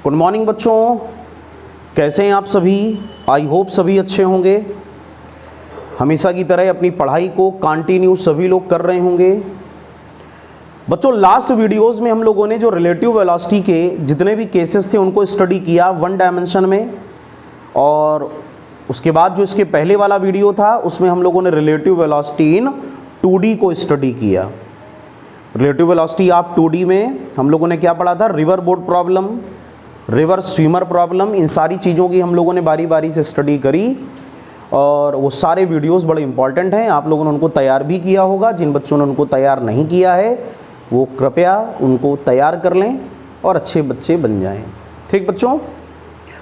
Good morning बच्चों, कैसे हैं आप सभी। आई होप सभी अच्छे होंगे। हमेशा की तरह अपनी पढ़ाई को कंटिन्यू सभी लोग कर रहे होंगे। बच्चों, लास्ट वीडियोस में हम लोगों ने जो रिलेटिव वेलोसिटी के जितने भी केसेस थे उनको स्टडी किया वन डायमेंशन में, और उसके बाद जो इसके पहले वाला वीडियो था उसमें हम लोगों ने रिलेटिव वेलोसिटी इन 2D को स्टडी किया। रिलेटिव वेलोसिटी ऑफ 2D में हम लोगों ने क्या पढ़ा था, river boat problem, river swimmer problem, इन सारी चीज़ों की हम लोगों ने बारी बारी से स्टडी करी। और वो सारे वीडियोस बड़े इंपॉर्टेंट हैं, आप लोगों ने उनको तैयार भी किया होगा। जिन बच्चों ने उनको तैयार नहीं किया है वो कृपया उनको तैयार कर लें और अच्छे बच्चे बन जाएं। ठीक बच्चों,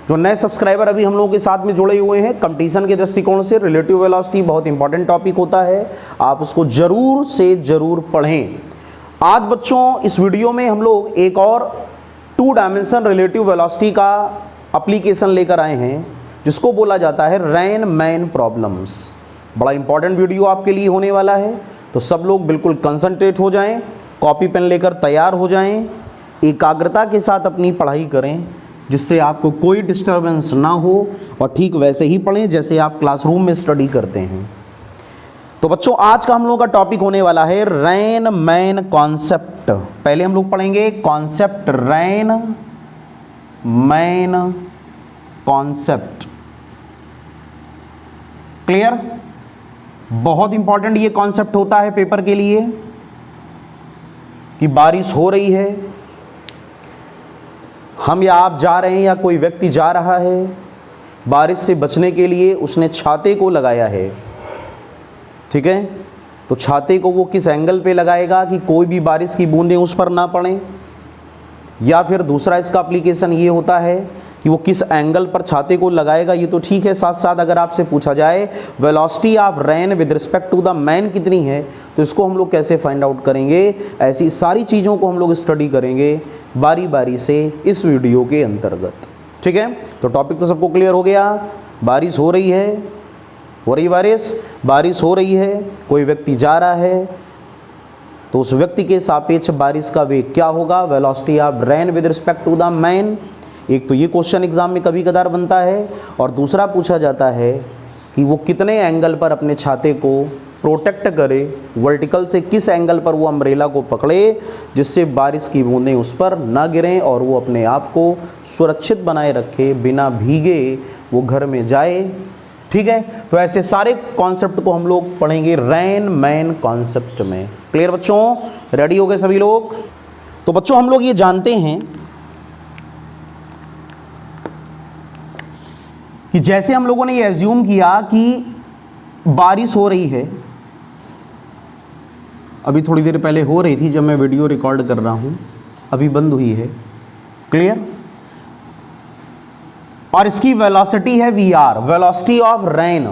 जो नए सब्सक्राइबर अभी हम लोगों के साथ में जुड़े हुए हैं, कंपटीशन के दृष्टिकोण से रिलेटिव वेलोसिटी बहुत इंपॉर्टेंट टॉपिक होता है, आप उसको ज़रूर से ज़रूर पढ़ें। आज बच्चों इस वीडियो में हम लोग एक और 2 डायमेंशन रिलेटिव वेलोसिटी का एप्लीकेशन लेकर आए हैं जिसको बोला जाता है रैन मैन प्रॉब्लम्स। बड़ा इंपॉर्टेंट वीडियो आपके लिए होने वाला है, तो सब लोग बिल्कुल कंसंट्रेट हो जाएं, कॉपी पेन लेकर तैयार हो जाएं, एकाग्रता के साथ अपनी पढ़ाई करें जिससे आपको कोई डिस्टर्बेंस ना हो, और ठीक वैसे ही पढ़ें जैसे आप क्लासरूम में स्टडी करते हैं। तो बच्चों, आज का हम लोगों का टॉपिक होने वाला है रैन मैन कॉन्सेप्ट। पहले हम लोग पढ़ेंगे कॉन्सेप्ट रैन मैन कॉन्सेप्ट। क्लियर? बहुत इंपॉर्टेंट ये कॉन्सेप्ट होता है पेपर के लिए कि बारिश हो रही है, हम या आप जा रहे हैं या कोई व्यक्ति जा रहा है, बारिश से बचने के लिए उसने छाते को लगाया है। ठीक है, तो छाते को वो किस एंगल पे लगाएगा कि कोई भी बारिश की बूंदें उस पर ना पड़ें, या फिर दूसरा इसका एप्लीकेशन ये होता है कि वो किस एंगल पर छाते को लगाएगा। ये तो ठीक है, साथ साथ अगर आपसे पूछा जाए velocity of rain with respect to the man कितनी है, तो इसको हम लोग कैसे फाइंड आउट करेंगे, ऐसी सारी चीज़ों को हम लोग स्टडी करेंगे बारी बारी से इस वीडियो के अंतर्गत। ठीक है, तो टॉपिक तो सबको क्लियर हो गया। बारिश हो रही है, बारिश हो रही है, कोई व्यक्ति जा रहा है, तो उस व्यक्ति के सापेक्ष बारिश का वेग क्या होगा, velocity of rain with respect to the man. एक तो ये क्वेश्चन एग्जाम में कभी कदार बनता है, और दूसरा पूछा जाता है कि वो कितने एंगल पर अपने छाते को प्रोटेक्ट करे, वर्टिकल से किस एंगल पर वो अम्ब्रेला को पकड़े जिससे बारिश की बूंदें उस पर ना गिरें और वो अपने आप को सुरक्षित बनाए रखे, बिना भीगे वो घर में जाए। ठीक है, तो ऐसे सारे कॉन्सेप्ट को हम लोग पढ़ेंगे रैन मैन कॉन्सेप्ट में। क्लियर बच्चों, रेडी हो गए सभी लोग? तो बच्चों, हम लोग ये जानते हैं कि जैसे हम लोगों ने ये एज्यूम किया कि बारिश हो रही है, अभी थोड़ी देर पहले हो रही थी जब मैं वीडियो रिकॉर्ड कर रहा हूं, अभी बंद हुई है। क्लियर? और इसकी वेलोसिटी है VR, वेलोसिटी ऑफ रैन।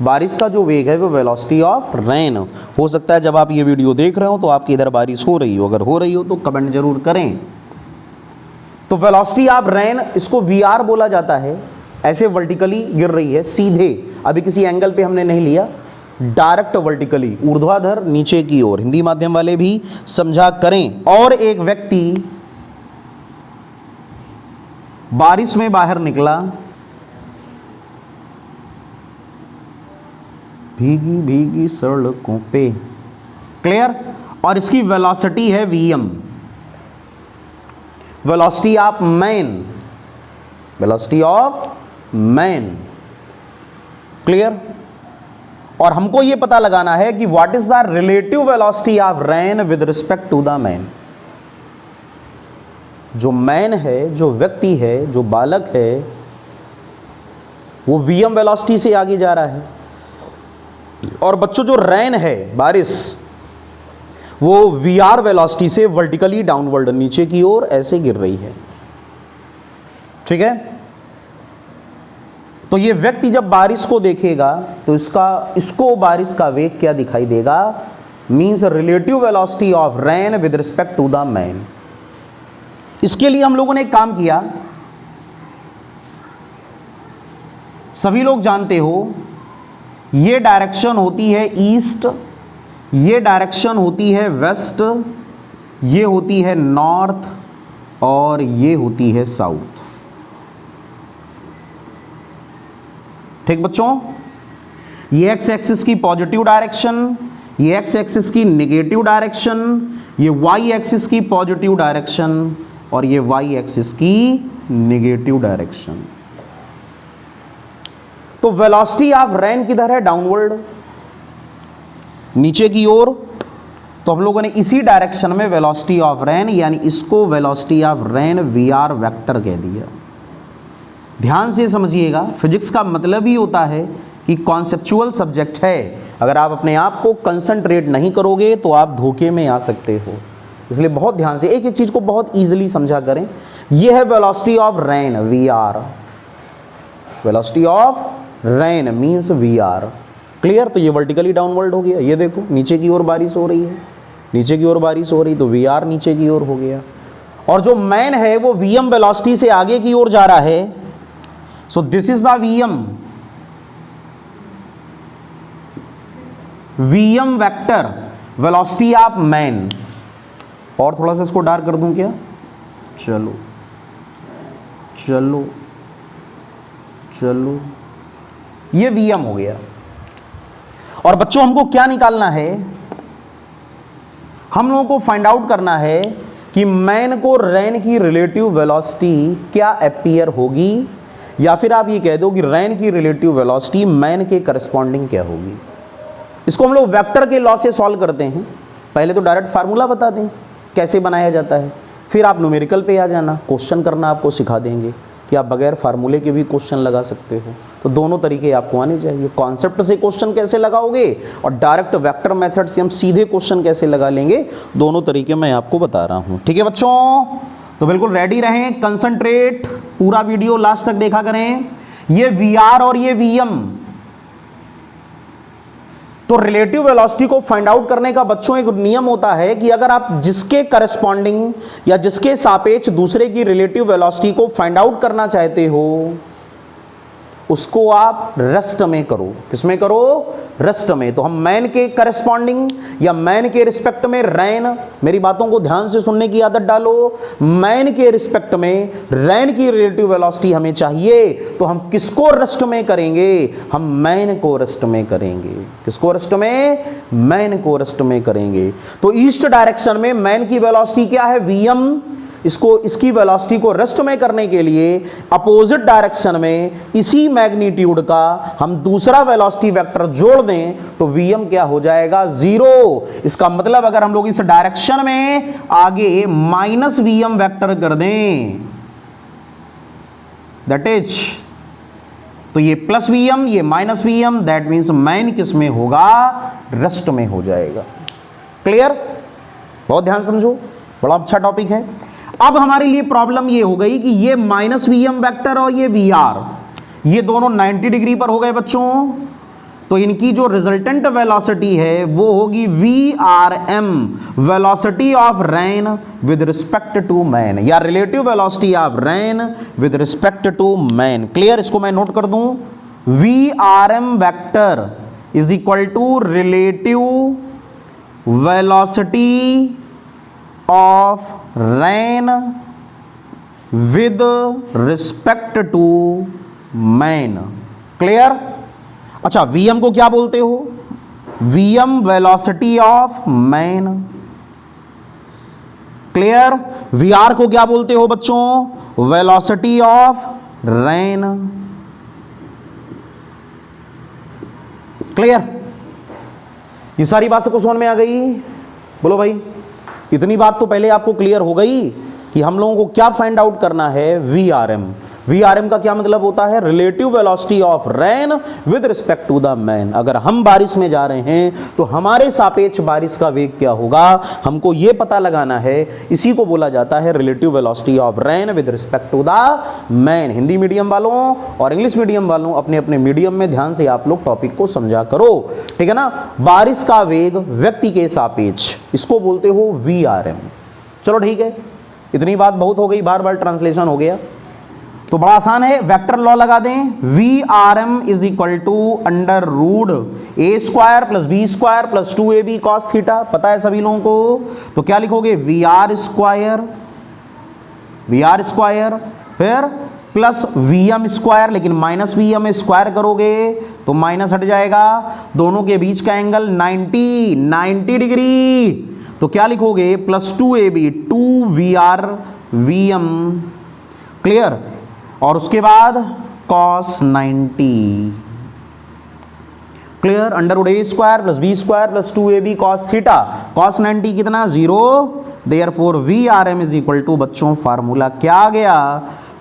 बारिश का जो वेग है वो वेलोसिटी ऑफ रैन। हो सकता है जब आप ये वीडियो देख रहे हो तो आपकी इधर बारिश हो रही हो, अगर हो रही हो तो कमेंट जरूर करें। तो वेलोसिटी ऑफ रैन, इसको VR बोला जाता है। ऐसे वर्टिकली गिर रही है, सीधे, अभी किसी एंगल पे हमने नहीं लिया, डायरेक्ट वर्टिकली, ऊर्ध्वाधर नीचे की ओर। हिंदी माध्यम वाले भी समझा करें। और एक व्यक्ति बारिश में बाहर निकला, भीगी भीगी सड़कों पे। क्लियर? और इसकी वेलोसिटी है VM, velocity of man, velocity of man. Clear? और हमको यह पता लगाना है कि what is the relative velocity of rain with respect to the man. जो मैन है, जो व्यक्ति है, जो बालक है, वो VM वेलोसिटी से आगे जा रहा है, और बच्चों जो रैन है, बारिश, वो VR वेलोसिटी से वर्टिकली डाउनवर्ड, नीचे की ओर ऐसे गिर रही है। ठीक है, तो ये व्यक्ति जब बारिश को देखेगा तो इसको बारिश का वेग क्या दिखाई देगा, means relative velocity of rain with respect to the man. इसके लिए हम लोगों ने एक काम किया, सभी लोग जानते हो ये डायरेक्शन होती है ईस्ट, ये डायरेक्शन होती है वेस्ट, ये होती है नॉर्थ, और ये होती है साउथ। ठीक बच्चों, ये एक्स एक्सिस की पॉजिटिव डायरेक्शन, ये एक्स एक्सिस की नेगेटिव डायरेक्शन, ये वाई एक्सिस की पॉजिटिव डायरेक्शन और ये वाई एक्सिस की नेगेटिव डायरेक्शन। तो वेलोसिटी ऑफ रेन किधर है? डाउनवर्ड, नीचे की ओर। तो हम लोगों ने इसी डायरेक्शन में वेलोसिटी ऑफ रेन, यानी इसको velocity of rain V R vector कह दिया। ध्यान से समझिएगा, फिजिक्स का मतलब ही होता है कि कॉन्सेप्चुअल सब्जेक्ट है। अगर आप अपने आप को कंसंट्रेट नहीं करोगे तो आप धोखे में आ सकते हो। इसलिए बहुत ध्यान से एक एक चीज को बहुत इजीली समझा करें। यह है velocity of rain V R, velocity of rain means V R. Clear? तो ये वर्टिकली डाउनवर्ड हो गया। ये देखो नीचे की ओर बारिश हो रही है, नीचे की ओर बारिश हो रही, तो वी आर नीचे की ओर हो गया। और जो मैन है वो वीएम वेलोसिटी से आगे की ओर जा रहा है। सो this is the VM vector, velocity of man. और थोड़ा सा इसको डार्क कर दूं क्या? चलो चलो चलो, ये वीएम हो गया। और बच्चों हमको क्या निकालना है? हम लोगों को फाइंड आउट करना है कि मैन को रेन की रिलेटिव वेलोसिटी क्या अपीयर होगी, या फिर आप ये कह दो कि रेन की रिलेटिव वेलोसिटी मैन के करस्पॉन्डिंग क्या होगी। इसको हम लोग वेक्टर के लॉ से सॉल्व करते हैं। पहले तो डायरेक्ट फार्मूला बता दें कैसे बनाया जाता है, फिर आप न्यूमेरिकल पे आ जाना, क्वेश्चन करना आपको सिखा देंगे कि आप बगैर फार्मूले के भी क्वेश्चन लगा सकते हो। तो दोनों तरीके आपको आने चाहिए। कॉन्सेप्ट से क्वेश्चन कैसे लगाओगे और डायरेक्ट वेक्टर मेथड से हम सीधे क्वेश्चन कैसे लगा लेंगे, दोनों तरीके मैं आपको बता रहा हूं। ठीक है बच्चों, तो बिल्कुल रेडी रहें, कंसंट्रेट, पूरा वीडियो लास्ट तक देखा करें। ये वी आर और ये वीएम, तो रिलेटिव वेलोसिटी को फाइंड आउट करने का बच्चों एक नियम होता है कि अगर आप जिसके करस्पॉन्डिंग या जिसके सापेक्ष दूसरे की रिलेटिव वेलोसिटी को फाइंड आउट करना चाहते हो, उसको आप रेस्ट में करो। किसमें करो? रेस्ट में। तो हम मैन के करस्पॉन्डिंग या मैन के रिस्पेक्ट में रेन, मेरी बातों को ध्यान से सुनने की आदत डालो, मैन के रिस्पेक्ट में रेन की रिलेटिव वेलोसिटी हमें चाहिए, तो हम किसको रेस्ट में करेंगे? हम मैन को रेस्ट में करेंगे। किसको रेस्ट में? मैन को रेस्ट में करेंगे। तो ईस्ट डायरेक्शन में मैन की वेलोसिटी क्या है? वीएम। इसकी वेलोसिटी को रेस्ट में करने के लिए अपोजिट डायरेक्शन में इसी मैग्नीट्यूड का हम दूसरा वेलोसिटी वेक्टर जोड़ दें तो वीएम क्या हो जाएगा? 0। इसका मतलब अगर हम लोग इस डायरेक्शन में आगे माइनस वीएम वेक्टर कर दें, दैट इज, तो ये प्लस वीएम, ये minus VM, that means man किस में होगा? रेस्ट में हो जाएगा। क्लियर? बहुत ध्यान समझो, बड़ा अच्छा टॉपिक है। अब हमारे लिए प्रॉब्लम ये हो गई कि ये माइनस वीएम वेक्टर और ये वी आर, ये दोनों 90 डिग्री पर हो गए बच्चों। तो इनकी जो रिजल्टेंट वेलोसिटी है वो होगी V R M, velocity of rain with respect to man, या relative velocity of rain with respect to man. Clear? इसको मैं नोट कर दूं, V R M vector is equal to relative velocity of rain with respect to man. Clear? अच्छा, VM को क्या बोलते हो? VM velocity of man. Clear? VR को क्या बोलते हो बच्चों? Velocity of rain. क्लियर? ये सारी बात सबको समझ में आ गई? बोलो भाई। इतनी बात तो पहले आपको क्लियर हो गई कि हम लोगों को क्या फाइंड आउट करना है? V R M. V R M का क्या मतलब होता है? Relative velocity of rain with respect to the man. अगर हम बारिश में जा रहे हैं तो हमारे सापेक्ष बारिश का वेग क्या होगा, हमको यह पता लगाना है। इसी को बोला जाता है relative velocity of rain with respect to the man. Hindi medium वालों और इंग्लिश मीडियम वालों अपने अपने मीडियम में ध्यान से आप लोग टॉपिक को समझा करो, ठीक है ना। बारिश का वेग व्यक्ति के सापेक्ष, इसको बोलते हो वी आर एम। चलो ठीक है, इतनी बात बहुत हो गई, बार बार ट्रांसलेशन हो गया तो बड़ा आसान है। वेक्टर लॉ लगा दें, V R M is equal to under root A square plus B square plus 2ab cos theta. पता है सभी लोगों को? तो क्या लिखोगे? V R square V R square, फिर प्लस वी एम स्क्वायर, लेकिन माइनस वी एम स्क्वायर करोगे तो माइनस हट जाएगा, दोनों के बीच का एंगल 90 डिग्री, तो क्या लिखोगे plus 2ab 2vr vm, clear. और उसके बाद cos 90, clear, under root A square plus B square plus 2ab cos theta, cos 90 कितना 0, therefore V R M is equal to, बच्चों फार्मूला क्या आ गया,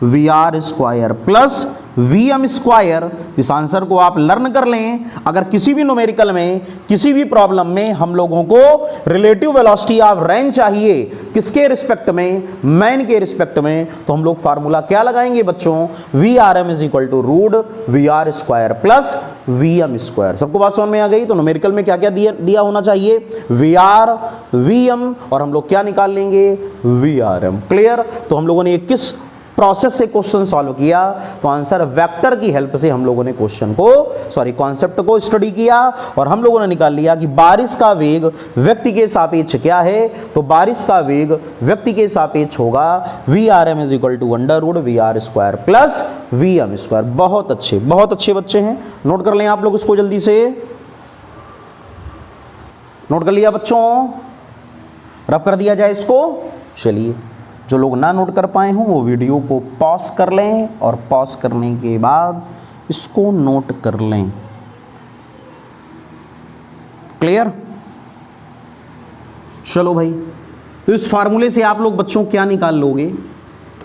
V R square plus V M square. इस answer को आप लर्न कर लें। अगर किसी भी न्यूमेरिकल में, किसी भी प्रॉब्लम में हम लोगों को रिलेटिव वेलोसिटी ऑफ रेन चाहिए, किसके रिस्पेक्ट में, मैन के रिस्पेक्ट में, तो हम लोग फार्मूला क्या लगाएंगे बच्चों, V R M is equal to root V R square plus V M square. सबको बात समझ में आ गई। तो न्यूमेरिकल में क्या क्या दिया होना चाहिए, वी आर वी एम, और हम लोग क्या निकाल लेंगे, वी आर एम, क्लियर। तो हम लोगों ने किस प्रोसेस से क्वेश्चन सॉल्व किया, तो आंसर वेक्टर की हेल्प से हम लोगों ने क्वेश्चन को, कॉन्सेप्ट को स्टडी किया, और हम लोगों ने निकाल लिया कि बारिश का वेग व्यक्ति के सापेक्ष क्या है, तो बारिश का वेग व्यक्ति के सापेक्ष होगा V R M is equal to under root V R square plus V M square. बहुत अच्छे बच्चे हैं, नोट कर लें आप लोग इसको, जल्दी से नोट कर लिया बच्चों, रफ कर दिया जाए इसको। चलिए, जो लोग ना नोट कर पाए हों वो वीडियो को पॉज कर लें, और पॉज करने के बाद इसको नोट कर लें, क्लियर। चलो भाई, तो इस फार्मूले से आप लोग बच्चों क्या निकाल लोगे,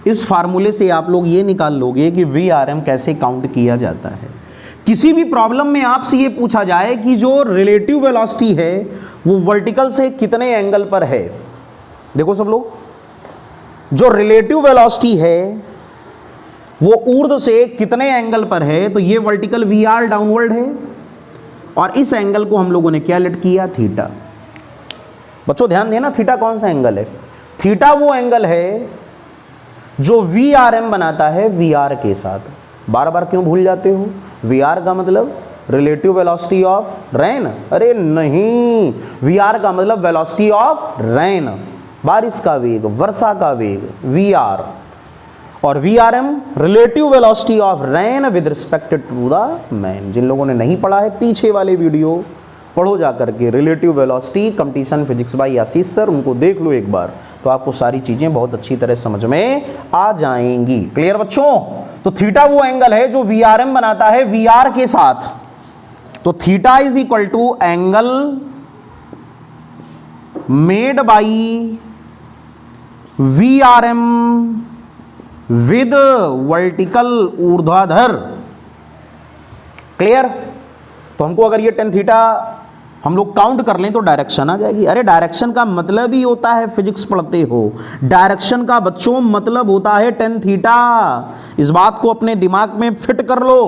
इस फार्मूले से आप लोग ये निकाल लोगे कि वी आर एम कैसे काउंट किया जाता है। किसी भी प्रॉब्लम में आपसे ये पूछा जाए कि जो रिलेटिव वेलोसिटी है वो वर्टिकल से कितने एंगल पर है, देखो सब लोग, जो रिलेटिव वेलोसिटी है वो ऊर्ध्व से कितने एंगल पर है, तो ये वर्टिकल वी आर डाउनवर्ड है, और इस एंगल को हम लोगों ने क्या लेट किया, थीटा। बच्चों ध्यान देना, थीटा कौन सा एंगल है, थीटा वो एंगल है जो वी आर एम बनाता है वी आर के साथ। बार बार क्यों भूल जाते हो, वी आर का मतलब रिलेटिव वेलोसिटी ऑफ रेन, अरे नहीं, वी आर का मतलब वेलोसिटी ऑफ रेन, बारिश का वेग, वर्षा का वेग, वी आर, और V R M relative velocity of rain with respect to the man. जिन लोगों ने नहीं पढ़ा है पीछे वाले वीडियो पढ़ो जा करके, relative velocity competition physics bye आशीष सर, उनको देख लो एक बार, तो आपको सारी चीजें बहुत अच्छी तरह समझ में आ जाएंगी, क्लियर बच्चों। तो थीटा वो एंगल है जो वी आर एम बनाता है वी आर के साथ, तो theta is equal to angle made by V R M with vertical ऊर्ध्वाधर, क्लियर। तो हमको अगर ये टेन थीटा हम लोग काउंट कर लें तो डायरेक्शन आ जाएगी। अरे डायरेक्शन का मतलब ही होता है, फिजिक्स पढ़ते हो, डायरेक्शन का बच्चों मतलब होता है टेन थीटा। इस बात को अपने दिमाग में फिट कर लो,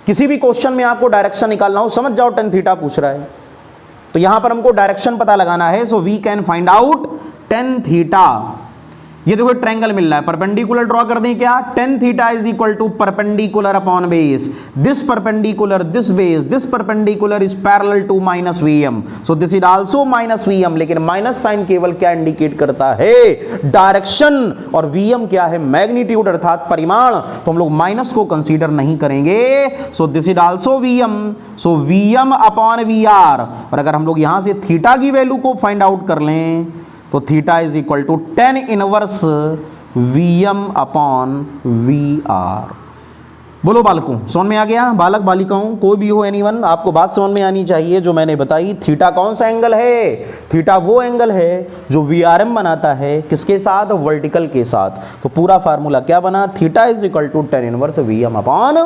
किसी भी क्वेश्चन में आपको डायरेक्शन निकालना हो समझ जाओ टेन थीटा पूछ रहा है, तो यहां पर हमको डायरेक्शन पता लगाना है। So we can find out tan theta. ये देखो ट्रायंगल मिल रहा है, परपेंडिकुलर ड्रॉ कर दें क्या, tan theta is equal to perpendicular upon base, this perpendicular this base, this perpendicular is parallel to minus V M, so this is also minus V M. लेकिन minus sign केवल क्या indicate करता है, direction, और we M क्या है, magnitude अर्थात परिमाण, तो हम लोग माइनस को कंसीडर नहीं करेंगे। So this is also V M, so V M upon V R. और अगर हम लोग यहां से थीटा की वैल्यू को फाइंड आउट कर लें तो theta is equal to tan inverse V M upon V R. बोलो बालकों, समझ में आ गया, बालक बालिकाओं कोई भी हो, एनीवन, आपको बात समझ में आनी चाहिए जो मैंने बताई। थीटा कौन सा एंगल है, थीटा वो एंगल है जो वी आर एम बनाता है किसके साथ, वर्टिकल के साथ। तो पूरा फार्मूला क्या बना, theta is equal to tan inverse V M upon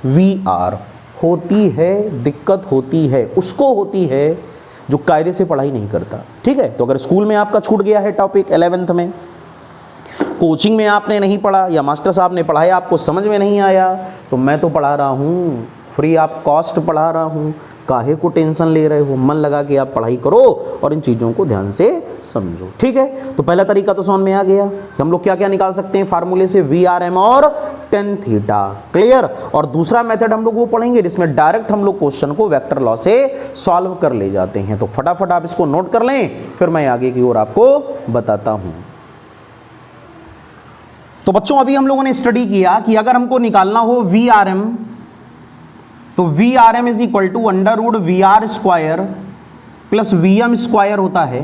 V R. होती है दिक्कत, होती है उसको होती है जो कायदे से पढ़ाई नहीं करता, ठीक है। तो अगर स्कूल में आपका छूट गया है टॉपिक 11th में, कोचिंग में आपने नहीं पढ़ा या मास्टर साहब ने पढ़ाया आपको समझ में नहीं आया, तो मैं तो पढ़ा रहा हूँ, फ्री ऑफ कॉस्ट पढ़ा रहा हूँ, काहे को टेंशन ले रहे हो, मन लगा के आप पढ़ाई करो और इन चीज़ों को ध्यान से समझो, ठीक है। तो पहला तरीका तो समझ में आ गया कि हम लोग क्या क्या निकाल सकते हैं फार्मूले से, वी आर एम और टेन थीटा, क्लियर। और दूसरा मेथड हम लोग वो पढ़ेंगे जिसमें डायरेक्ट हम लोग क्वेश्चन को वेक्टर लॉ से सॉल्व कर ले जाते हैं। तो फटाफट आप इसको नोट कर लें, फिर मैं आगे की ओर आपको बताता हूँ। तो बच्चों अभी हम लोगों ने स्टडी किया कि अगर हमको निकालना हो VRM, तो VRM is equal to √VR square plus VM square होता है।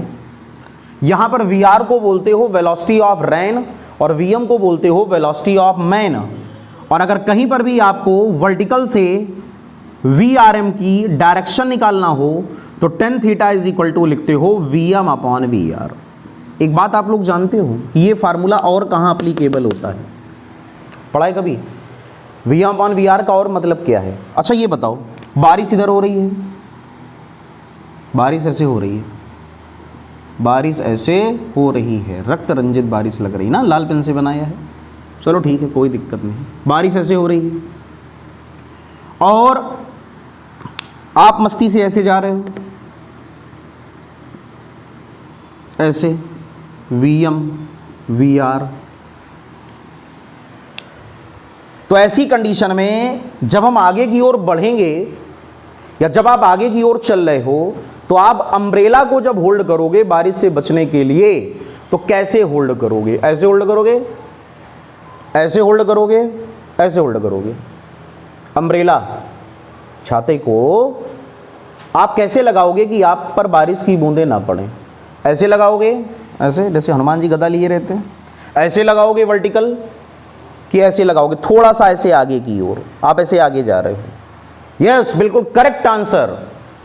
यहां पर VR को बोलते हो वेलोसिटी ऑफ रेन और VM को बोलते हो वेलोसिटी ऑफ मैन। और अगर कहीं पर भी आपको वर्टिकल से VRM की डायरेक्शन निकालना हो तो tan theta is equal to लिखते हो VM/VR। एक बात आप लोग जानते हो कि ये फार्मूला और कहां अप्लीकेबल होता है, पढ़ाए कभी? VM/VR का और मतलब क्या है? अच्छा ये बताओ, बारिश इधर हो रही है, बारिश ऐसे हो रही है, बारिश ऐसे हो रही है, रक्त रंजित बारिश लग रही ना, लाल पेन से बनाया है, चलो ठीक है कोई दिक्कत नहीं, बारिश ऐसे हो रही है और आप मस्ती से ऐसे जा रहे हो, ऐसे VM VR। तो ऐसी कंडीशन में जब हम आगे की ओर बढ़ेंगे या जब आप आगे की ओर चल रहे हो तो आप अम्ब्रेला को जब होल्ड करोगे बारिश से बचने के लिए तो कैसे होल्ड करोगे? ऐसे होल्ड करोगे, ऐसे होल्ड करोगे, ऐसे होल्ड करोगे। अम्ब्रेला छाते को आप कैसे लगाओगे कि आप पर बारिश की बूंदें ना पड़े? ऐसे लगाओगे, ऐसे जैसे हनुमान जी गदा लिए रहते हैं, ऐसे लगाओगे वर्टिकल कि ऐसे लगाओगे? थोड़ा सा ऐसे आगे की ओर, आप ऐसे आगे जा रहे हो। यस, बिल्कुल करेक्ट आंसर,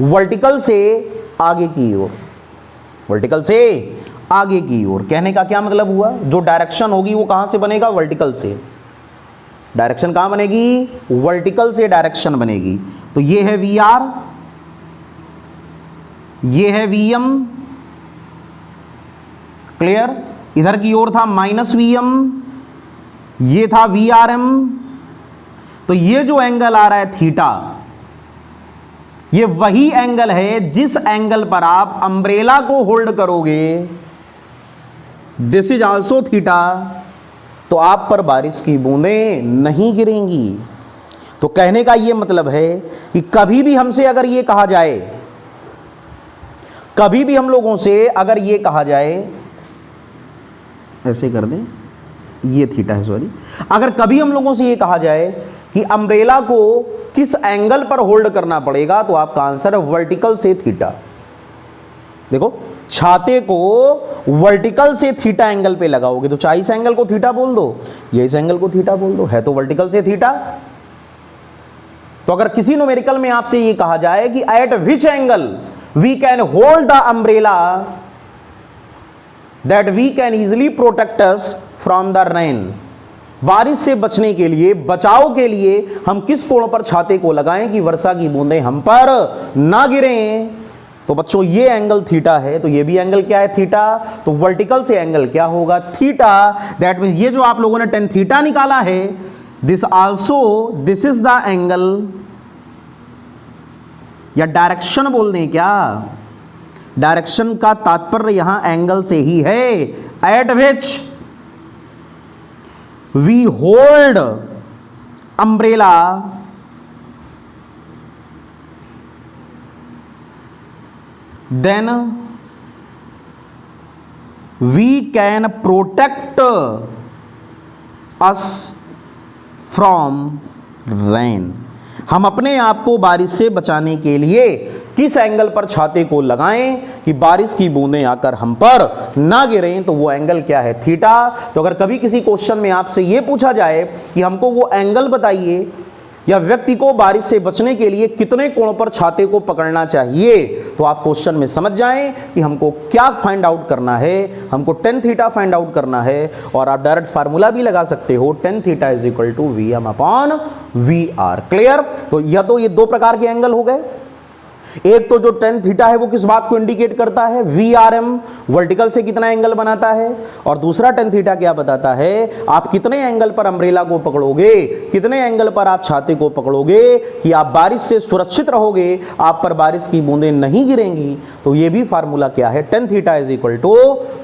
वर्टिकल से आगे की ओर, वर्टिकल से आगे की ओर। कहने का क्या मतलब हुआ? जो डायरेक्शन होगी वो कहां से बनेगा? वर्टिकल से। डायरेक्शन कहां बनेगी? वर्टिकल से डायरेक्शन बनेगी। तो ये है VR, ये है VM, क्लियर? इधर की ओर था -VM, ये था VRM। तो ये जो एंगल आ रहा है थीटा, ये वही एंगल है जिस एंगल पर आप अम्ब्रेला को होल्ड करोगे, दिस इज आल्सो थीटा, तो आप पर बारिश की बूंदें नहीं गिरेंगी। तो कहने का यह मतलब है कि कभी भी हमसे अगर यह कहा जाए, कभी भी हम लोगों से अगर यह कहा जाए, ऐसे कर दें, ये थीटा है सॉरी, अगर कभी हम लोगों से यह कहा जाए कि अम्ब्रेला को किस एंगल पर होल्ड करना पड़ेगा, तो आपका आंसर है वर्टिकल से थीटा। देखो, छाते को वर्टिकल से थीटा एंगल पे लगाओगे तो चाहे इस एंगल को थीटा बोल दो या इस एंगल को थीटा बोल दो, है तो वर्टिकल से थीटा। तो अगर किसी न्यूमेरिकल में आपसे यह कहा जाए कि at which angle we can hold the umbrella that we can easily protect us from the rain, बारिश से बचने के लिए, बचाव के लिए हम किस कोण पर छाते को लगाएं कि वर्षा की बूंदें हम पर ना गिरें, तो बच्चों ये एंगल थीटा है। तो ये भी एंगल क्या है? थीटा। तो वर्टिकल से एंगल क्या होगा? थीटा। दैट मींस ये जो आप लोगों ने tan थीटा निकाला है, this also, this is the angle, या डायरेक्शन बोल दें क्या? डायरेक्शन का तात्पर्य यहां एंगल से ही है। At which we hold umbrella then we can protect us from rain। हम अपने आप को बारिश से बचाने के लिए किस एंगल पर छाते को लगाएं कि बारिश की बूंदें आकर हम पर ना गिरें, तो वो एंगल क्या है? थीटा। तो अगर कभी किसी क्वेश्चन में आपसे ये पूछा जाए कि हमको वो एंगल बताइए या व्यक्ति को बारिश से बचने के लिए कितने कोण पर छाते को पकड़ना चाहिए, तो आप क्वेश्चन में समझ जाएं कि हमको क्या फाइंड आउट करना है। हमको tan थीटा फाइंड आउट करना है और आप डायरेक्ट फार्मूला भी लगा सकते हो, tan theta is equal to VM/VR। Clear? तो या तो ये दो प्रकार के एंगल हो गए, एक तो जो tan थीटा है वो किस बात को इंडिकेट करता है? VRM, वर्टिकल से कितना एंगल बनाता है, और दूसरा tan थीटा क्या बताता है? आप कितने एंगल पर अम्ब्रेला को पकड़ोगे, कितने एंगल पर आप छाते को पकड़ोगे कि आप बारिश से सुरक्षित रहोगे, आप पर बारिश की बूंदें नहीं गिरेंगी। तो ये भी फार्मूला क्या है? tan theta is equal to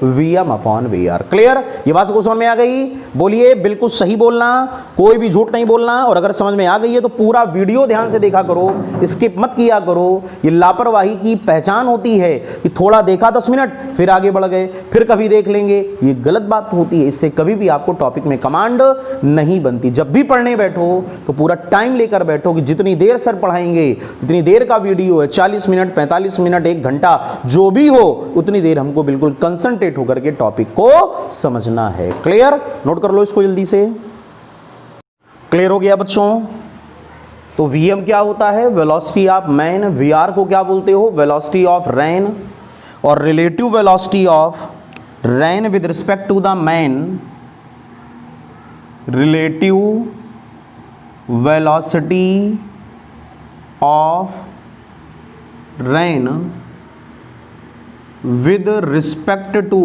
VM/VR। Clear? ये बात समझ में आ गई? बोलिए, बिल्कुल सही बोलना, कोई भी झूठ नहीं बोलना। और अगर समझ में आ गई है तो पूरा वीडियो ध्यान से देखा करो, स्किप मत किया करो, ये लापरवाही की पहचान होती है कि थोड़ा देखा 10 मिनट फिर आगे बढ़ गए, फिर कभी देख लेंगे, ये गलत बात होती है। इससे कभी भी आपको टॉपिक में कमांड नहीं बनती। जब भी पढ़ने बैठो तो पूरा टाइम लेकर बैठो कि जितनी देर सर पढ़ाएंगे, जितनी देर का वीडियो है, 40 मिनट, 45 मिनट, 1 घंटा, जो भी हो उतनी देर हमको बिल्कुल कंसंट्रेट होकर के टॉपिक को समझना है। क्लियर? नोट कर लो इसको जल्दी से। क्लियर हो गया बच्चों? तो Vm क्या होता है? Velocity of man. Vr को क्या बोलते हो? Velocity of rain. और relative velocity of rain with respect to the man, relative velocity of rain with respect to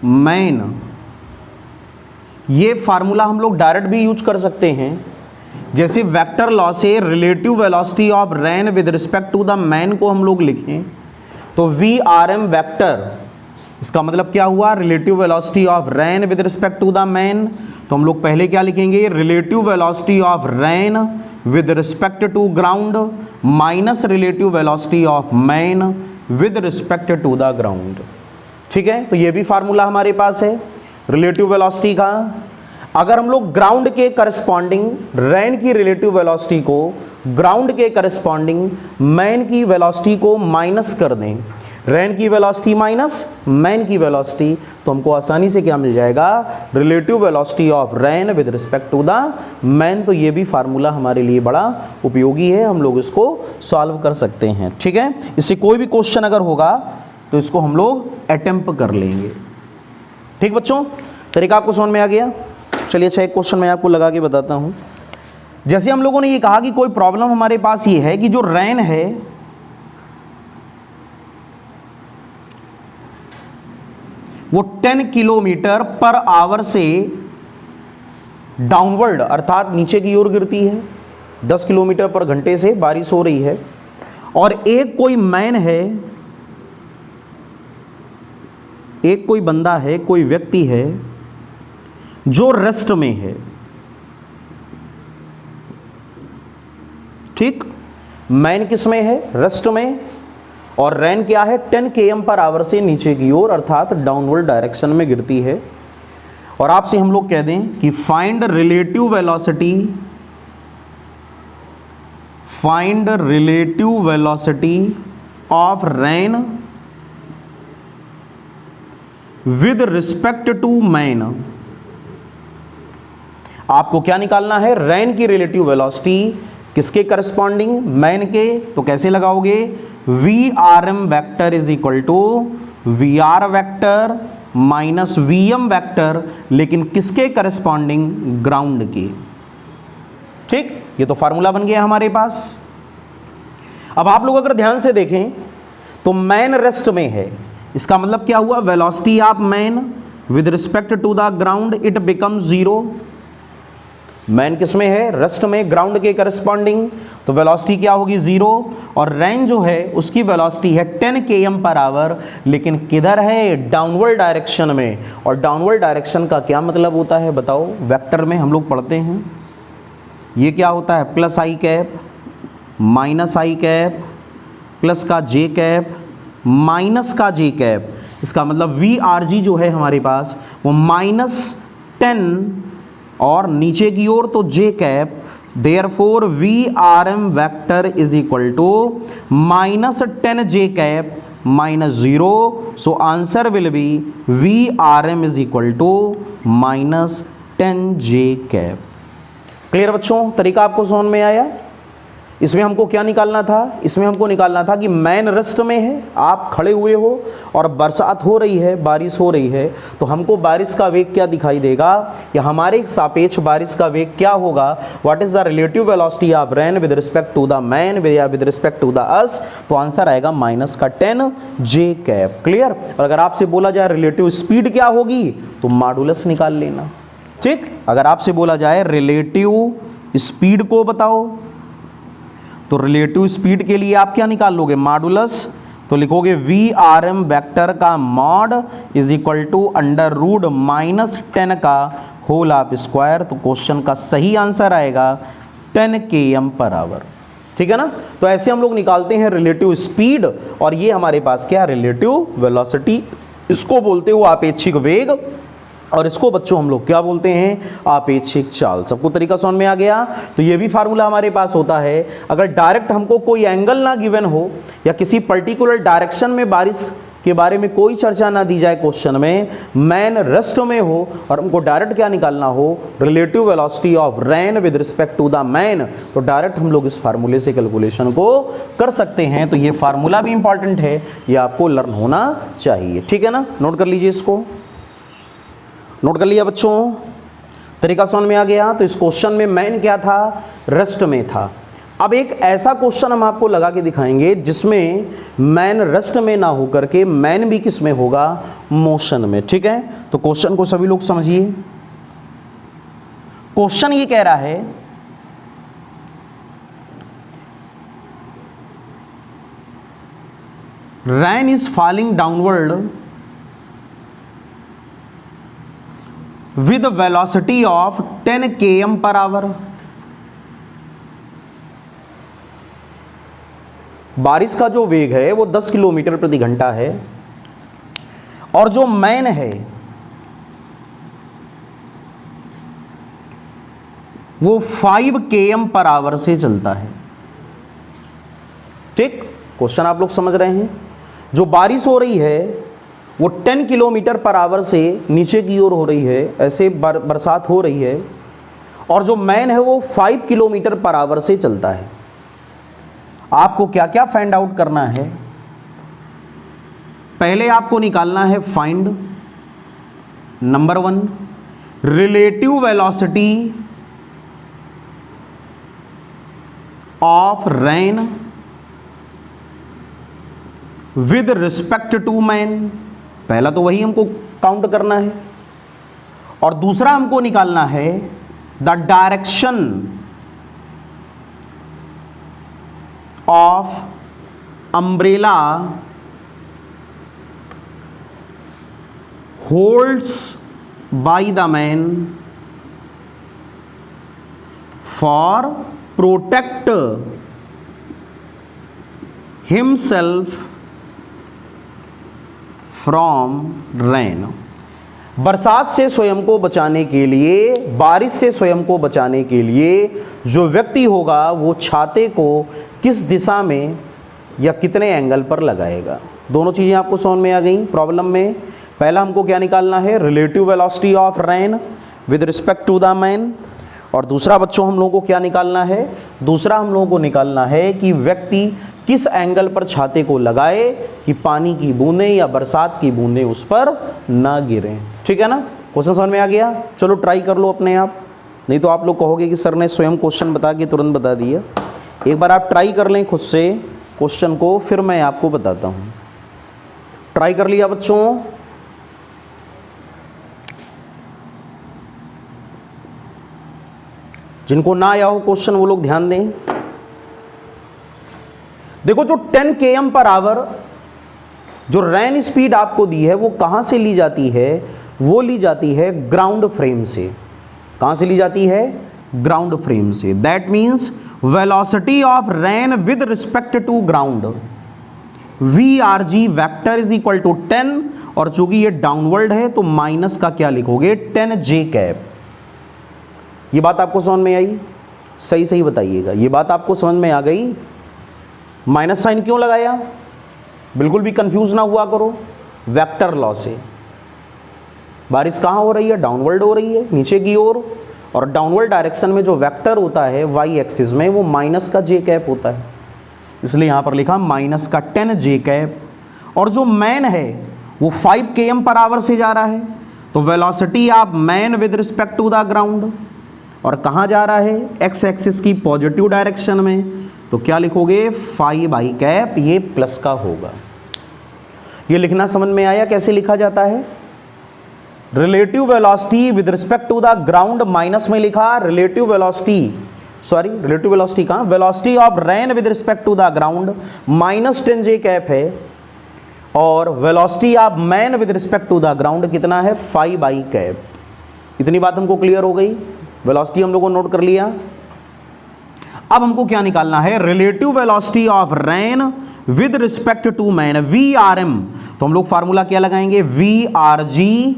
man, ये फार्मूला हम लोग डायरेक्ट भी यूज कर सकते हैं। जैसे वेक्टर लॉ से relative velocity of rain with respect to the man को हम लोग लिखें तो VRM वेक्टर, इसका मतलब क्या हुआ? Relative velocity of rain with respect to the man. तो हम लोग पहले क्या लिखेंगे? Relative velocity of rain with respect to ground minus relative velocity of man with respect to the ground. ठीक है, तो ये भी फार्मूला हमारे पास है रिलेटिव वेलोसिटी का। अगर हम लोग ग्राउंड के करस्पॉन्डिंग रेन की रिलेटिव वेलोसिटी को ग्राउंड के करस्पॉन्डिंग मैन की वेलोसिटी को माइनस कर दें, रेन की वेलोसिटी माइनस मैन की वेलोसिटी, तो हमको आसानी से क्या मिल जाएगा? Relative velocity of rain with respect to the man. तो ये भी फार्मूला हमारे लिए बड़ा उपयोगी है, हम लोग इसको सॉल्व कर सकते हैं। ठीक है, इससे कोई भी क्वेश्चन अगर होगा तो इसको हम लोग अटेम्प्ट कर लेंगे। ठीक बच्चों, तरीका आपको समझ में आ गया? चलिए अच्छा एक क्वेश्चन मैं आपको लगा के बताता हूं। जैसे हम लोगों ने ये कहा कि कोई प्रॉब्लम हमारे पास ये है कि जो रेन है वो 10 किलोमीटर पर आवर से डाउनवर्ड अर्थात नीचे की ओर गिरती है, 10 किलोमीटर पर घंटे से बारिश हो रही है। और एक कोई मैन है, एक कोई बंदा है, कोई व्यक्ति है जो रेस्ट में है। ठीक, मैन किस में है? रेस्ट में। और रेन क्या है? 10 km पर आवर से नीचे की ओर अर्थात डाउनवर्ड डायरेक्शन में गिरती है। और आपसे हम लोग कह दें कि find relative velocity, find relative velocity of rain with respect to man. आपको क्या निकालना है? रेन की रिलेटिव वेलोसिटी किसके करस्पॉन्डिंग? मैन के। तो कैसे लगाओगे? VRM vector is equal to VR vector minus VM vector, लेकिन किसके करस्पॉन्डिंग? ग्राउंड के। ठीक, ये तो फार्मूला बन गया हमारे पास। अब आप लोग अगर ध्यान से देखें तो मैन रेस्ट में है, इसका मतलब क्या हुआ? Velocity of man with respect to the ground it becomes 0। Man किस में है? रेस्ट में, ग्राउंड के करस्पॉन्डिंग। तो वेलोसिटी क्या होगी? 0। और रेन जो है उसकी वेलोसिटी है 10 km पर आवर, लेकिन किधर है? डाउनवर्ड डायरेक्शन में। और डाउनवर्ड डायरेक्शन का क्या मतलब होता है बताओ? वेक्टर में हम लोग पढ़ते हैं, ये क्या होता है? प्लस आई कैप माइनस आई कैप प्लस का जे कैप माइनस का जे कैप। इसका मतलब VRG जो है हमारे पास वो -10 और नीचे की ओर तो J cap, therefore VRM vector is equal to -10 J cap -0। So answer will be VRM is equal to -10 J cap. Clear बच्चों? तरीका आपको समझ में आया? इसमें हमको क्या निकालना था? इसमें हमको निकालना था कि मैन रेस्ट में है, आप खड़े हुए हो और बरसात हो रही है, बारिश हो रही है, तो हमको बारिश का वेग क्या दिखाई देगा या हमारे सापेक्ष बारिश का वेग क्या होगा? What is the relative velocity of rain with respect to the man या with respect to the us? तो आंसर आएगा -10 जे कैप। क्लियर? और अगर आपसे बोला जाए रिलेटिव स्पीड क्या होगी तो मॉडुलस निकाल लेना। ठीक, अगर आपसे बोला जाए रिलेटिव स्पीड को बताओ तो रिलेटिव स्पीड के लिए आप क्या निकाल लोगे? मॉडुलस। तो लिखोगे VRM वेक्टर का मॉड इज इक्वल टू √- -10 का होल ऑफ स्क्वायर। तो क्वेश्चन का सही आंसर आएगा 10 km पर आवर। ठीक है ना। तो ऐसे हम लोग निकालते हैं रिलेटिव स्पीड, और ये हमारे पास क्या, रिलेटिव वेलोसिटी। इसको बोलते हो आपेक्षिक वेग, और इसको बच्चों हम लोग क्या बोलते हैं, आपेक्षिक चाल। सबको तरीका समझ में आ गया। तो ये भी फार्मूला हमारे पास होता है, अगर डायरेक्ट हमको कोई एंगल ना गिवन हो या किसी पर्टिकुलर डायरेक्शन में बारिश के बारे में कोई चर्चा ना दी जाए क्वेश्चन में, मैन रेस्ट में हो और हमको डायरेक्ट क्या निकालना हो, relative velocity of rain with respect to the man, तो डायरेक्ट हम लोग इस फार्मूले से कैलकुलेशन को कर सकते हैं। तो ये फार्मूला भी इंपॉर्टेंट है, ये आपको लर्न होना चाहिए, ठीक है ना। नोट कर लीजिए, इसको नोट कर लिया बच्चों, तरीका समझ में आ गया। तो इस क्वेश्चन में मैन क्या था, रेस्ट में था। अब एक ऐसा क्वेश्चन हम आपको लगा के दिखाएंगे जिसमें मैन रेस्ट में ना होकर के मैन भी किस में होगा, मोशन में, ठीक है। तो क्वेश्चन को सभी लोग समझिए। क्वेश्चन ये कह रहा है, rain is falling downward with velocity of 10 km per hour। बारिश का जो वेग है वो 10 किलोमीटर प्रति घंटा है, और जो मैन है वो 5 km पर आवर से चलता है, ठीक। क्वेश्चन आप लोग समझ रहे हैं। जो बारिश हो रही है वो 10 किलोमीटर पर आवर से नीचे की ओर हो रही है, ऐसे बरसात हो रही है, और जो मैन है वो 5 किलोमीटर पर आवर से चलता है। आपको क्या क्या फाइंड आउट करना है, पहले आपको निकालना है find number 1 relative velocity of rain with respect to man. पहला तो वही हमको काउंट करना है, और दूसरा हमको निकालना है the direction of umbrella holds by the man for protect himself from rain. बरसात से स्वयं को बचाने के लिए, बारिश से स्वयं को बचाने के लिए जो व्यक्ति होगा वो छाते को किस दिशा में या कितने एंगल पर लगाएगा। दोनों चीज़ें आपको समझ में आ गई प्रॉब्लम में। पहला हमको क्या निकालना है, relative velocity of rain with respect to the man, और दूसरा बच्चों हम लोगों को क्या निकालना है, दूसरा हम लोगों को निकालना है कि व्यक्ति किस एंगल पर छाते को लगाए कि पानी की बूंदें या बरसात की बूंदें उस पर ना गिरें, ठीक है ना। क्वेश्चन समझ में आ गया। चलो ट्राई कर लो अपने आप, नहीं तो आप लोग कहोगे कि सर ने स्वयं क्वेश्चन बता के तुरंत बता दिया। एक बार आप ट्राई कर लें खुद से क्वेश्चन को, फिर मैं आपको बताता हूँ। ट्राई कर लिया बच्चों, जिनको ना आया हो क्वेश्चन वो लोग ध्यान दें। देखो, जो 10 km पर आवर जो रैन स्पीड आपको दी है वो कहां से ली जाती है, वो ली जाती है ग्राउंड फ्रेम से। कहां से ली जाती है, ग्राउंड फ्रेम से। That means velocity of rain with respect to ground VRG vector is equal to 10, और चूंकि ये डाउनवर्ड है तो माइनस का क्या लिखोगे, 10J कैप। ये बात आपको समझ में आई, सही सही बताइएगा, ये बात आपको समझ में आ गई। माइनस साइन क्यों लगाया, बिल्कुल भी कंफ्यूज ना हुआ करो, वेक्टर लॉ से। बारिश कहाँ हो रही है, डाउनवर्ड हो रही है, नीचे की ओर, और डाउनवर्ड डायरेक्शन में जो वेक्टर होता है वाई एक्सिस में वो माइनस का जे कैप होता है, इसलिए यहाँ पर लिखा माइनस का 10J कैप। और जो मैन है वो 5 km पर आवर से जा रहा है, तो velocity of man with respect to the ground, और कहाँ जा रहा है, एक्स एक्सिस की पॉजिटिव डायरेक्शन में, तो क्या लिखोगे 5 कैप, ये प्लस का होगा। ये लिखना समझ में आया कैसे लिखा जाता है। Relative velocity with respect to the ground, minus में लिखा relative velocity, sorry relative velocity कहाँ, velocity of rain with respect to the ground minus 10J cap है, और velocity of man with respect to the ground कितना है, 5 cap. इतनी बात हमको क्लियर हो गई, वेलोसिटी हम लोगों को नोट कर लिया। अब हमको क्या निकालना है, relative velocity of rain with respect to man, V R M. तो हम लोग फार्मूला क्या लगाएंगे, V R G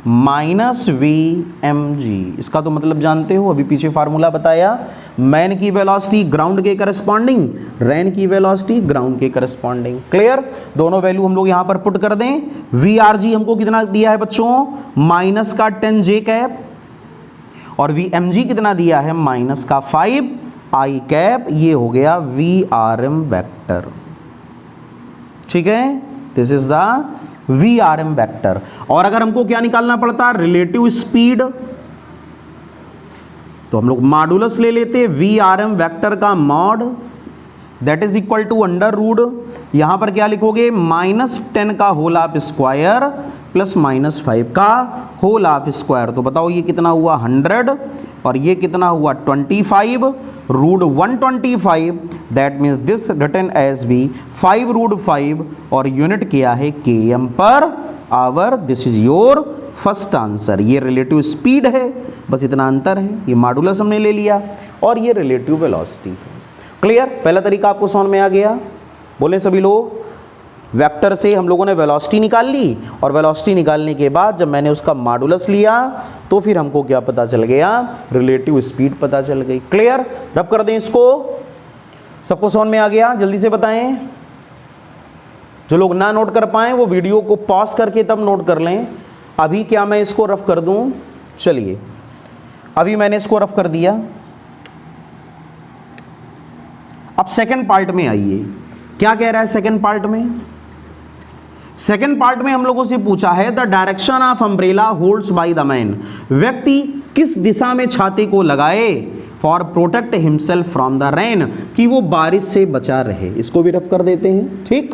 minus V M G. इसका तो मतलब जानते हो, अभी पीछे फार्मूला बताया, मैन की वेलोसिटी ग्राउंड के करस्पॉन्डिंग, रेन की वेलोसिटी ग्राउंड के करस्पॉन्डिंग। क्लियर, दोनों वैल्यू हम लोग यहां पर पुट कर दें। वी आर जी हमको कितना दिया है बच्चों, माइनस का 10 जे कैप, और वी एम जी कितना दिया है, माइनस का 5 आई कैप। ये हो गया वी आर एम वैक्टर। ठीक है, this is the V R M vector. और अगर हमको क्या निकालना पड़ता है, रिलेटिव स्पीड, तो हम लोग मॉडुलस ले लेते, वी आर एम वैक्टर का mod, that is equal to under root, यहां पर क्या लिखोगे, -10 का होल ऑफ स्क्वायर प्लस -5 का होल ऑफ स्क्वायर। तो बताओ ये कितना हुआ, 100, और ये कितना हुआ 25, root 125, that means this written as be 5√5, और यूनिट क्या है, km पर hour. This is your first answer. ये रिलेटिव स्पीड है, बस इतना अंतर है, ये मॉडुलस हमने ले लिया, और ये रिलेटिव वेलोसिटी है। क्लियर, पहला तरीका आपको समझ में आ गया, बोले सभी लोग। वेक्टर से हम लोगों ने वेलोसिटी निकाल ली, और वेलोसिटी निकालने के बाद जब मैंने उसका मॉडुलस लिया तो फिर हमको क्या पता चल गया, रिलेटिव स्पीड पता चल गई। क्लियर, रब कर दें इसको, सबको समझ में आ गया, जल्दी से बताएं। जो लोग ना नोट कर पाए वो वीडियो को पॉज करके तब नोट कर लें। अभी क्या मैं इसको रफ कर दूं, चलिए अभी मैंने इसको रफ कर दिया। अब सेकंड पार्ट में आइए, क्या कह रहा है सेकंड पार्ट में। सेकंड पार्ट में हम लोगों से पूछा है, the direction of umbrella holds by the man, व्यक्ति किस दिशा में छाते को लगाए, for protect himself from the rain, कि वो बारिश से बचा रहे। इसको भी रफ कर देते हैं। ठीक,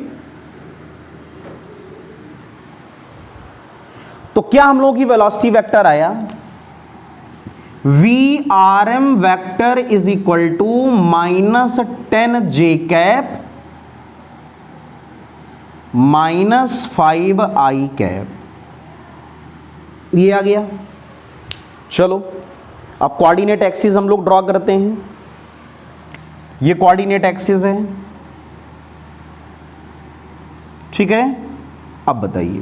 तो क्या हम लोगों की वेलोसिटी वेक्टर आया, V R M vector is equal to -10 J cap -5 I cap, ये आ गया। चलो अब कोऑर्डिनेट एक्सिस हम लोग ड्रॉ करते हैं। ये कोऑर्डिनेट एक्सिस है, ठीक है। अब बताइए,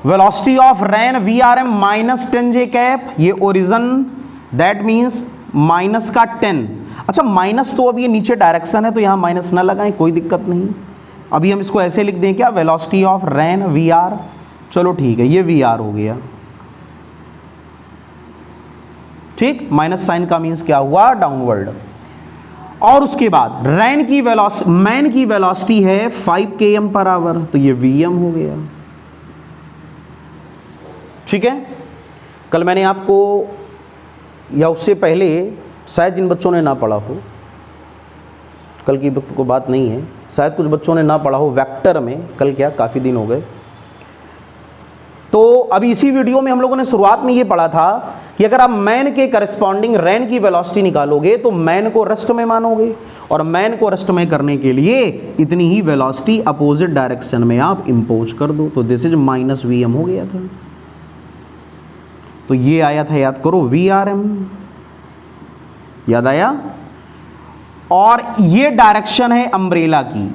velocity of rain V R M -10 J cap, ये ओरिजिन, दैट मीन्स माइनस का 10। अच्छा माइनस, तो अब ये नीचे डायरेक्शन है तो यहां माइनस ना लगाएं, कोई दिक्कत नहीं। अभी हम इसको ऐसे लिख दें क्या, velocity of rain V R, चलो ठीक है, ये वी आर हो गया। ठीक, माइनस साइन का मीन्स क्या हुआ, डाउनवर्ड। और उसके बाद रेन की वेलोसिटी, मैन की वेलोसिटी है 5 km पर आवर, तो ये vm हो गया। ठीक है, कल मैंने आपको, या उससे पहले शायद जिन बच्चों ने ना पढ़ा हो, कल की वक्त को बात नहीं है, शायद कुछ बच्चों ने ना पढ़ा हो वेक्टर में, कल क्या काफ़ी दिन हो गए। तो अभी इसी वीडियो में हम लोगों ने शुरुआत में ये पढ़ा था कि अगर आप मैन के करस्पॉन्डिंग रेन की वेलोसिटी निकालोगे तो मैन को रेस्ट में मानोगे, और मैन को रेस्ट में करने के लिए इतनी ही वेलोसिटी अपोजिट डायरेक्शन में आप इंपोज कर दो, तो दिस इज -vm हो गया था। तो ये आया था, याद करो, VRM, याद आया। और ये डायरेक्शन है अम्ब्रेला की,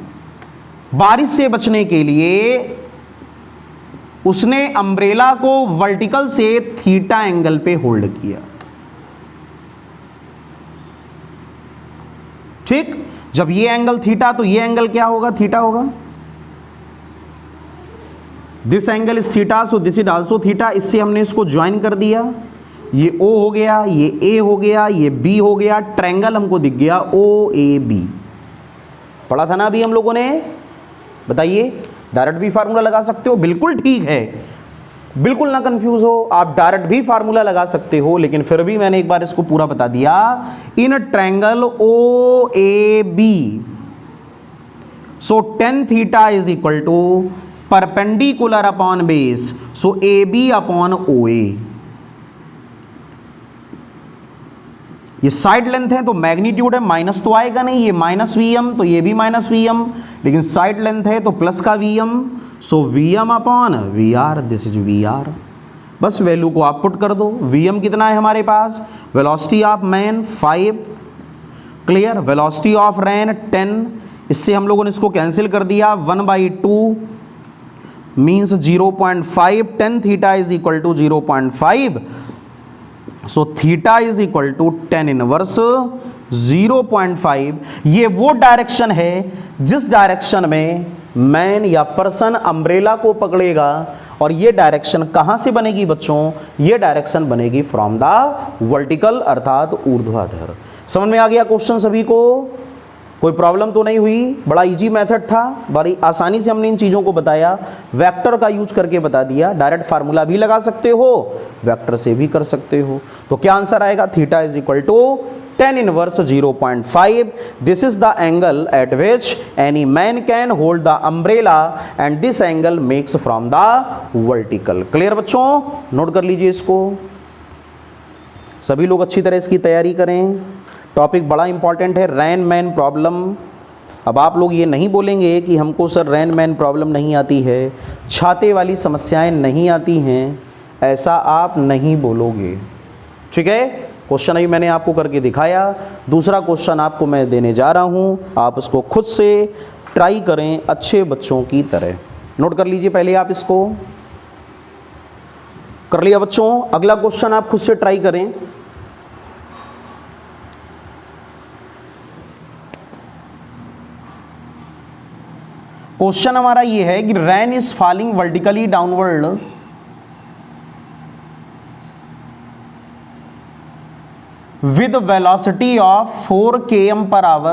बारिश से बचने के लिए उसने अम्ब्रेला को वर्टिकल से थीटा एंगल पे होल्ड किया। ठीक, जब ये एंगल थीटा, तो ये एंगल क्या होगा, थीटा होगा। This angle is theta, so this is also theta. इससे हमने इसको ज्वाइन कर दिया, ये O हो गया, ये A हो गया, ये B हो गया, ट्रायंगल हमको दिख गया OAB। पढ़ा था ना अभी हम लोगों ने, बताइए। डायरेक्ट भी फार्मूला लगा सकते हो, बिल्कुल ठीक है, बिल्कुल ना कंफ्यूज हो, आप डायरेक्ट भी फार्मूला लगा सकते हो, लेकिन फिर भी मैंने एक बार इसको पूरा बता दिया। In triangle OAB, so tan theta is equal to perpendicular upon base, so AB upon OA। ये साइड लेंथ है तो मैग्नीट्यूड है, माइनस तो आएगा नहीं, ये -vm, तो ये भी -vm, लेकिन साइड लेंथ है तो प्लस का vm, so vm upon vr, this is vr। बस वैल्यू को आप पुट कर दो। vm कितना है हमारे पास, velocity of man 5, clear. Velocity of rain 10, इससे हम लोगों ने इसको कैंसिल कर दिया, 1/2 means 0.5, tan theta is equal to 0.5, so theta is equal to tan inverse 0.5। ये वो डायरेक्शन है जिस डायरेक्शन में मैन या पर्सन अम्ब्रेला को पकड़ेगा, और ये डायरेक्शन कहां से बनेगी बच्चों, ये डायरेक्शन बनेगी फ्रॉम द वर्टिकल अर्थात ऊर्ध्वाधर। समझ में आ गया क्वेश्चन सभी को? कोई प्रॉब्लम तो नहीं हुई? बड़ा इजी मेथड था, बड़ी आसानी से हमने इन चीज़ों को बताया, वेक्टर का यूज करके बता दिया। डायरेक्ट फार्मूला भी लगा सकते हो, वेक्टर से भी कर सकते हो। तो क्या आंसर आएगा? Theta is equal to tan inverse 0.5। This is the angle at which any man can hold the umbrella and this angle makes from the vertical. Clear बच्चों? नोट कर लीजिए इसको, सभी लोग अच्छी तरह इसकी तैयारी करें। टॉपिक बड़ा इंपॉर्टेंट है, रेन मैन प्रॉब्लम। अब आप लोग ये नहीं बोलेंगे कि हमको सर रेन मैन प्रॉब्लम नहीं आती है, छाते वाली समस्याएं नहीं आती हैं, ऐसा आप नहीं बोलोगे, ठीक है। क्वेश्चन अभी मैंने आपको करके दिखाया, दूसरा क्वेश्चन आपको मैं देने जा रहा हूं, आप उसको खुद से ट्राई करें अच्छे बच्चों की तरह। नोट कर लीजिए पहले आप इसको, कर लिया बच्चों? अगला क्वेश्चन आप खुद से ट्राई करें। क्वेश्चन हमारा ये है कि rain is falling vertically downward with velocity of 4 km per hour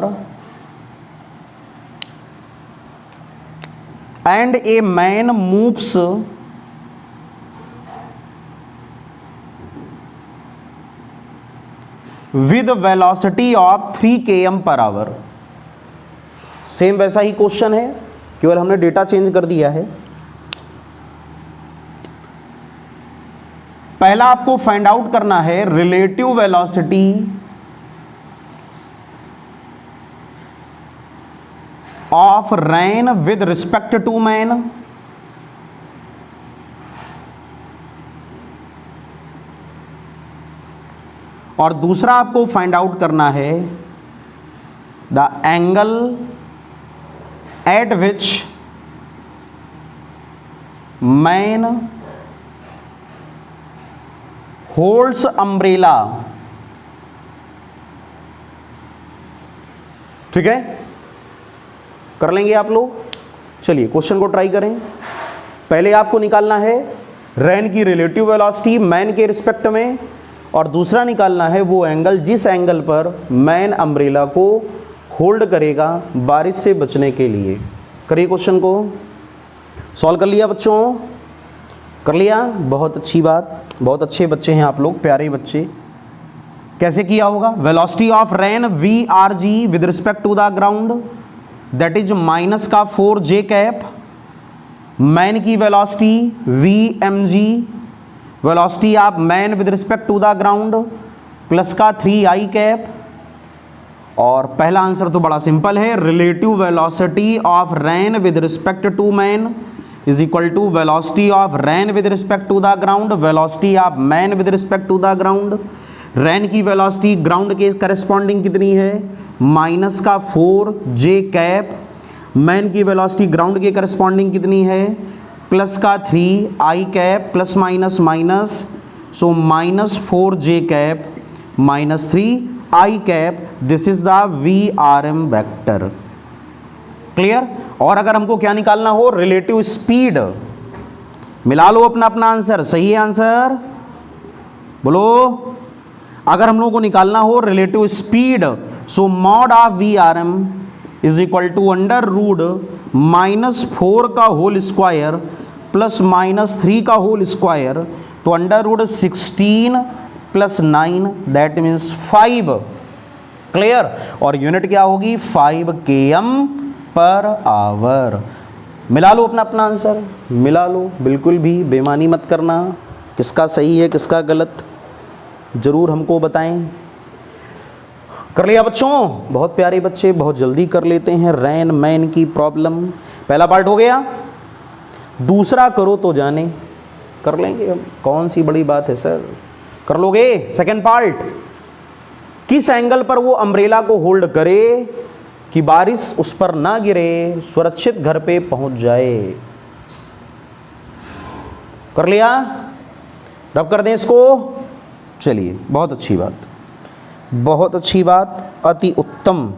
and a man moves with velocity of 3 km per hour। Same वैसा ही क्वेश्चन है, केवल हमने डेटा चेंज कर दिया है। पहला आपको फाइंड आउट करना है relative velocity of rain with respect to man, और दूसरा आपको फाइंड आउट करना है the angle at which man holds umbrella. ठीक है, कर लेंगे आप लोग। चलिए क्वेश्चन को ट्राई करें। पहले आपको निकालना है रेन की रिलेटिव वेलोसिटी मैन के रिस्पेक्ट में, और दूसरा निकालना है वो एंगल जिस एंगल पर मैन अम्ब्रेला को होल्ड करेगा बारिश से बचने के लिए। करिए क्वेश्चन को। सॉल्व कर लिया बच्चों? कर लिया, बहुत अच्छी बात, बहुत अच्छे बच्चे हैं आप लोग, प्यारे बच्चे। कैसे किया होगा? Velocity of rain VRG with respect to the ground that is minus का 4J कैप, मैन की velocity VMG, velocity of man with respect to the ground plus का 3I कैप। और पहला आंसर तो बड़ा सिंपल है, relative velocity of rain with respect to man is equal to velocity of rain with respect to the ground, velocity of man with respect to the ground. Rain की velocity ground के corresponding कितनी है? Minus का 4J cap. Man की velocity ground के corresponding कितनी है? Plus का 3I cap, plus minus minus, so minus 4J cap minus 3I cap. This is the VRM vector. Clear? और अगर हमको क्या निकालना हो? Relative speed. मिला लो अपना अपना आंसर। सही है आंसर? बोलो। अगर हम लोगों को निकालना हो relative speed, so mod of VRM is equal to under root -4 का होल स्क्वायर प्लस -3 का होल स्क्वायर, तो under root 16 plus 9 that means 5। Clear? और यूनिट क्या होगी? 5 km पर आवर। मिला लो अपना अपना आंसर, मिला लो, बिल्कुल भी बेईमानी मत करना। किसका सही है किसका गलत जरूर हमको बताएं। कर लिया बच्चों? बहुत प्यारे बच्चे, बहुत जल्दी कर लेते हैं रेन मैन की प्रॉब्लम। पहला पार्ट हो गया, दूसरा करो तो जाने। कर लेंगे हम, कौन सी बड़ी बात है सर, कर लोगे? सेकंड पार्ट किस एंगल पर वो अम्ब्रेला को होल्ड करे कि बारिश उस पर ना गिरे, सुरक्षित घर पे पहुंच जाए। कर लिया? रब कर दें इसको। चलिए, बहुत अच्छी बात, बहुत अच्छी बात, अति उत्तम।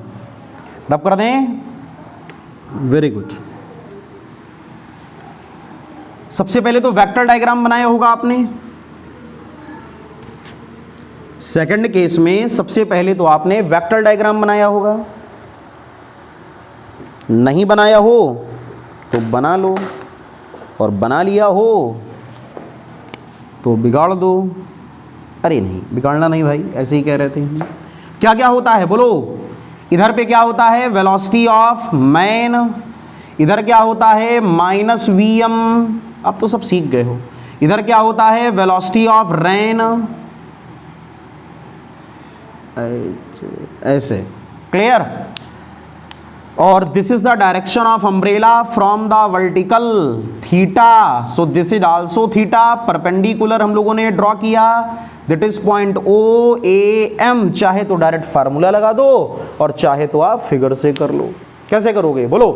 रब कर दें। Very good. सबसे पहले तो वेक्टर डायग्राम बनाया होगा आपने। सेकंड केस में सबसे पहले तो आपने वेक्टर डायग्राम बनाया होगा। नहीं बनाया हो तो बना लो, और बना लिया हो तो बिगाड़ दो। अरे नहीं, बिगाड़ना नहीं भाई, ऐसे ही कह रहे थे हम। क्या क्या होता है बोलो? इधर पे क्या होता है? Velocity of man. इधर क्या होता है? Minus VM. अब तो सब सीख गए हो। इधर क्या होता है? Velocity of rain. ऐसे, क्लियर? और this is the direction of umbrella from the vertical theta, so this is also theta. Perpendicular हम लोगों ने ड्रॉ किया, that is point O A M. चाहे तो डायरेक्ट फार्मूला लगा दो और चाहे तो आप फिगर से कर लो। कैसे करोगे बोलो?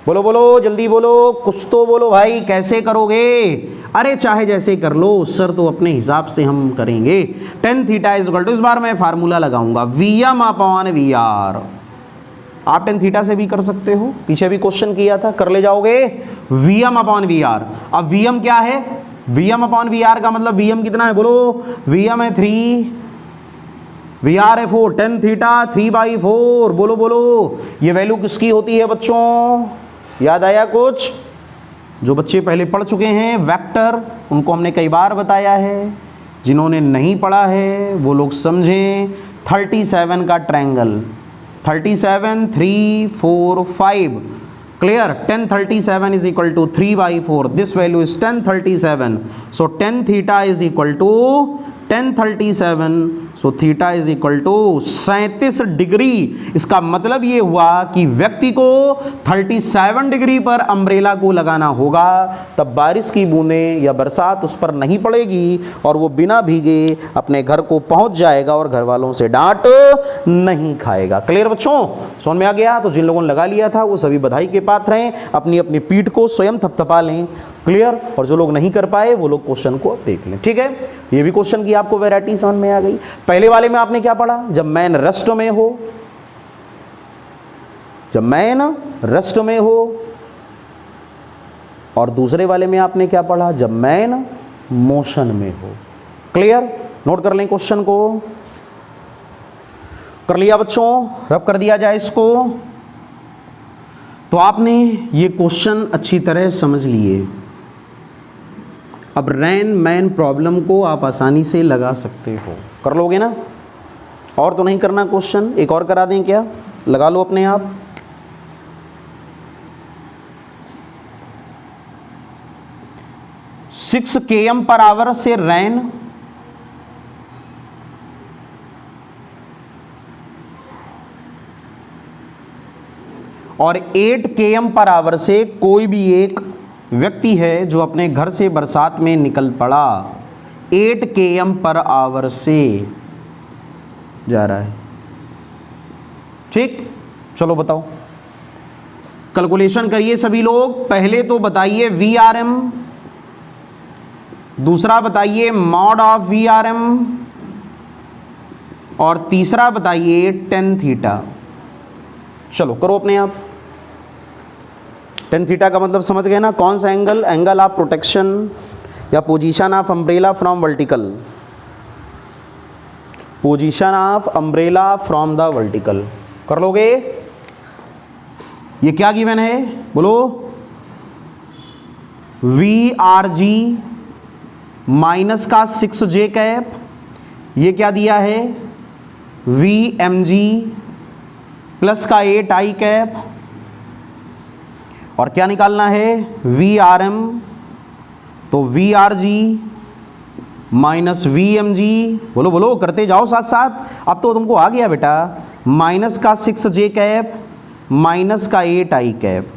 बोलो बोलो, जल्दी बोलो, कुछ तो बोलो भाई, कैसे करोगे? अरे चाहे जैसे कर लो सर, तो अपने हिसाब से हम करेंगे। Tan theta is equal to, इस बार मैं फार्मूला लगाऊंगा, V M upon V R. आप टेन थीटा से भी कर सकते हो, पीछे भी क्वेश्चन किया था, कर ले जाओगे। V M upon V R. अब वी एम क्या है? V M upon V R का मतलब वी एम कितना है बोलो? वी एम है 3, वी आर है 4, टेन थीटा 3/4। बोलो बोलो, ये वैल्यू किसकी होती है बच्चों? याद आया कुछ? जो बच्चे पहले पढ़ चुके हैं वेक्टर, उनको हमने कई बार बताया है। जिन्होंने नहीं पढ़ा है वो लोग समझें। 37 का triangle, 37, 3, 4, 5, clear? 1037 is equal to 3/4. This value is 1037. So 10 theta is equal to 1037. So theta is equal to 37 degree. इसका मतलब ये हुआ कि व्यक्ति को 37 डिग्री पर अम्ब्रेला को लगाना होगा, तब बारिश की बूंदें या बरसात उस पर नहीं पड़ेगी और वो बिना भीगे अपने घर को पहुंच जाएगा और घर वालों से डांट नहीं खाएगा। क्लियर बच्चों? समझ में आ गया? तो जिन लोगों ने लगा लिया था वो सभी बधाई के पात्र हैं, अपनी अपनी पीठ को स्वयं थपथपा लें। क्लियर? और जो लोग नहीं कर पाए वो लोग क्वेश्चन को अब देख लें। ठीक है, ये भी क्वेश्चन की आपको वैरायटी समझ में आ गई। पहले वाले में आपने क्या पढ़ा? जब मैन रेस्ट में हो, जब मैन रेस्ट में हो, और दूसरे वाले में आपने क्या पढ़ा? जब मैन मोशन में हो। क्लियर? नोट कर लें क्वेश्चन को। कर लिया बच्चों? रब कर दिया जाए इसको। तो आपने ये क्वेश्चन अच्छी तरह समझ लिए। अब रेन मैन प्रॉब्लम को आप आसानी से लगा सकते हो। कर लोगे ना? और तो नहीं करना क्वेश्चन? एक और करा दें क्या? लगा लो अपने आप। सिक्स km/h से रेन और 8 km/h से कोई भी एक व्यक्ति है जो अपने घर से बरसात में निकल पड़ा। 8 km/h से जा रहा है। ठीक, चलो बताओ, कैलकुलेशन करिए सभी लोग। पहले तो बताइए VRM, दूसरा बताइए मॉड ऑफ VRM, और तीसरा बताइए टेन थीटा। चलो करो अपने आप। टेन थीटा का मतलब समझ गए ना? कौन सा एंगल? एंगल ऑफ प्रोटेक्शन या position of umbrella from vertical. Position of umbrella from the vertical. कर लोगे? ये क्या गिवन है बोलो? VRG माइनस का 6J कैप, ये क्या दिया है? VMG प्लस का 8I कैप, और क्या निकालना है? VRM, तो VRG माइनस VMG। बोलो बोलो, करते जाओ साथ साथ। अब तो तुमको आ गया बेटा। माइनस का 6J कैप माइनस का 8I cap.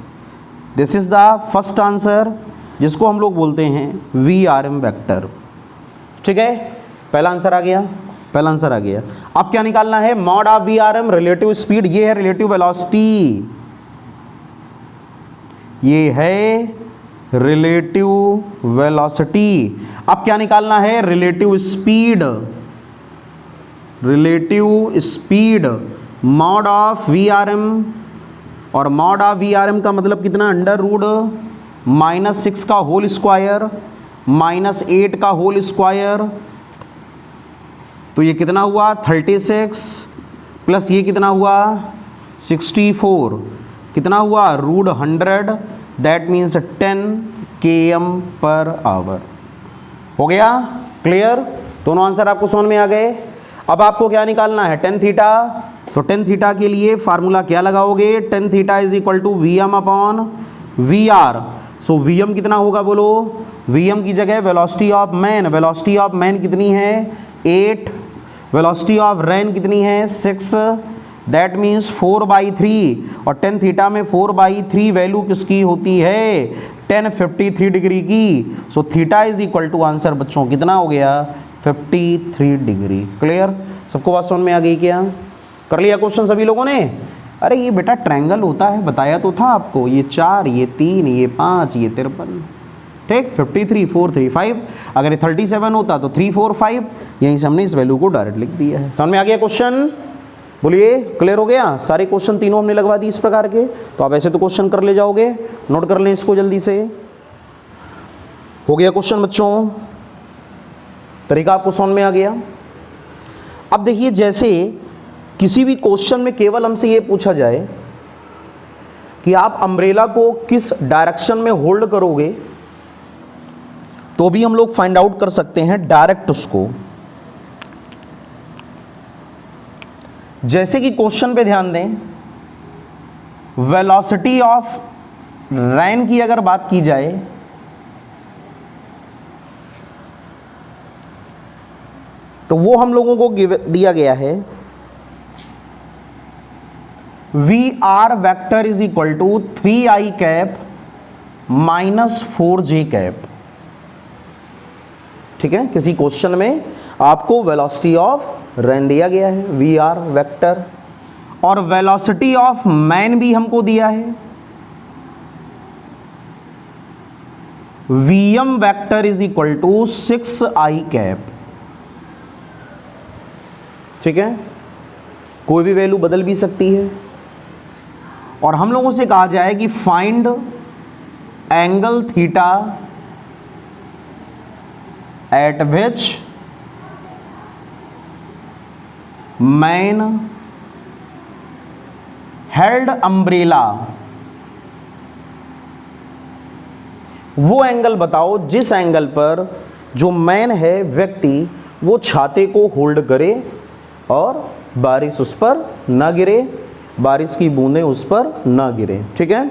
This is the first answer, जिसको हम लोग बोलते हैं VRM वेक्टर। ठीक है, पहला आंसर आ गया। पहला आंसर आ गया। अब क्या निकालना है, mod of V R M relative speed, ये है रिलेटिव वेलोसिटी, ये है रिलेटिव वेलोसिटी। अब क्या निकालना है, relative speed, relative speed mod of V R M, और mod of V R M का मतलब कितना, अंडर रूट -6 का होल स्क्वायर -8 का होल स्क्वायर, तो ये कितना हुआ 36 प्लस ये कितना हुआ 64, कितना हुआ √100, दैट मीन्स 10 km/h। हो गया क्लियर, दोनों आंसर आपको समझ में आ गए। अब आपको क्या निकालना है, टेन थीटा, तो टेन थीटा के लिए फार्मूला क्या लगाओगे, tan theta is equal to VM/VR। So VM कितना होगा बोलो, VM की जगह velocity of man, velocity of man कितनी है 8, वेलोसिटी ऑफ रेन कितनी है 6, दैट मीन्स 4/3, और टेन थीटा में 4/3 वैल्यू किसकी होती है 1053 डिग्री की। So theta is equal to answer बच्चों कितना हो गया 53 डिग्री। क्लियर, सबको बात समझ में आ गई क्या, कर लिया क्वेश्चन सभी लोगों ने। अरे ये बेटा ट्रायंगल होता है, बताया तो था आपको, ये 4, ये 3, ये 5, ये 53, ठीक 53 4 3 5, अगर ये 37 होता तो 3 4 5, यहीं से हमने इस वैल्यू को डायरेक्ट लिख दिया है। समझ में आ गया क्वेश्चन, बोलिए क्लियर हो गया, सारे क्वेश्चन तीनों हमने लगवा दी इस प्रकार के। तो आप ऐसे तो क्वेश्चन कर ले जाओगे, नोट कर लें इसको जल्दी से। हो गया क्वेश्चन बच्चों, तरीका आपको समझ में आ गया। अब देखिए, जैसे किसी भी क्वेश्चन में केवल हमसे ये पूछा जाए कि आप अम्ब्रेला को किस डायरेक्शन में होल्ड करोगे, तो भी हम लोग फाइंड आउट कर सकते हैं डायरेक्ट उसको। जैसे कि क्वेश्चन पे ध्यान दें, वेलोसिटी ऑफ रेन की अगर बात की जाए तो वो हम लोगों को दिया गया है VR vector is equal to 3i cap -4j cap. ठीक है, किसी क्वेश्चन में आपको वेलोसिटी ऑफ रेन दिया गया है VR वेक्टर, और वेलोसिटी ऑफ मैन भी हमको दिया है VM vector is equal to 6i cap. ठीक है, कोई भी वैल्यू बदल भी सकती है, और हम लोगों से कहा जाए कि find angle theta eight which man held umbrella. वो एंगल बताओ जिस एंगल पर जो मैन है व्यक्ति, वो छाते को होल्ड करे और बारिश उस पर न गिरे, बारिश की बूंदें उस पर न गिरे। ठीक है,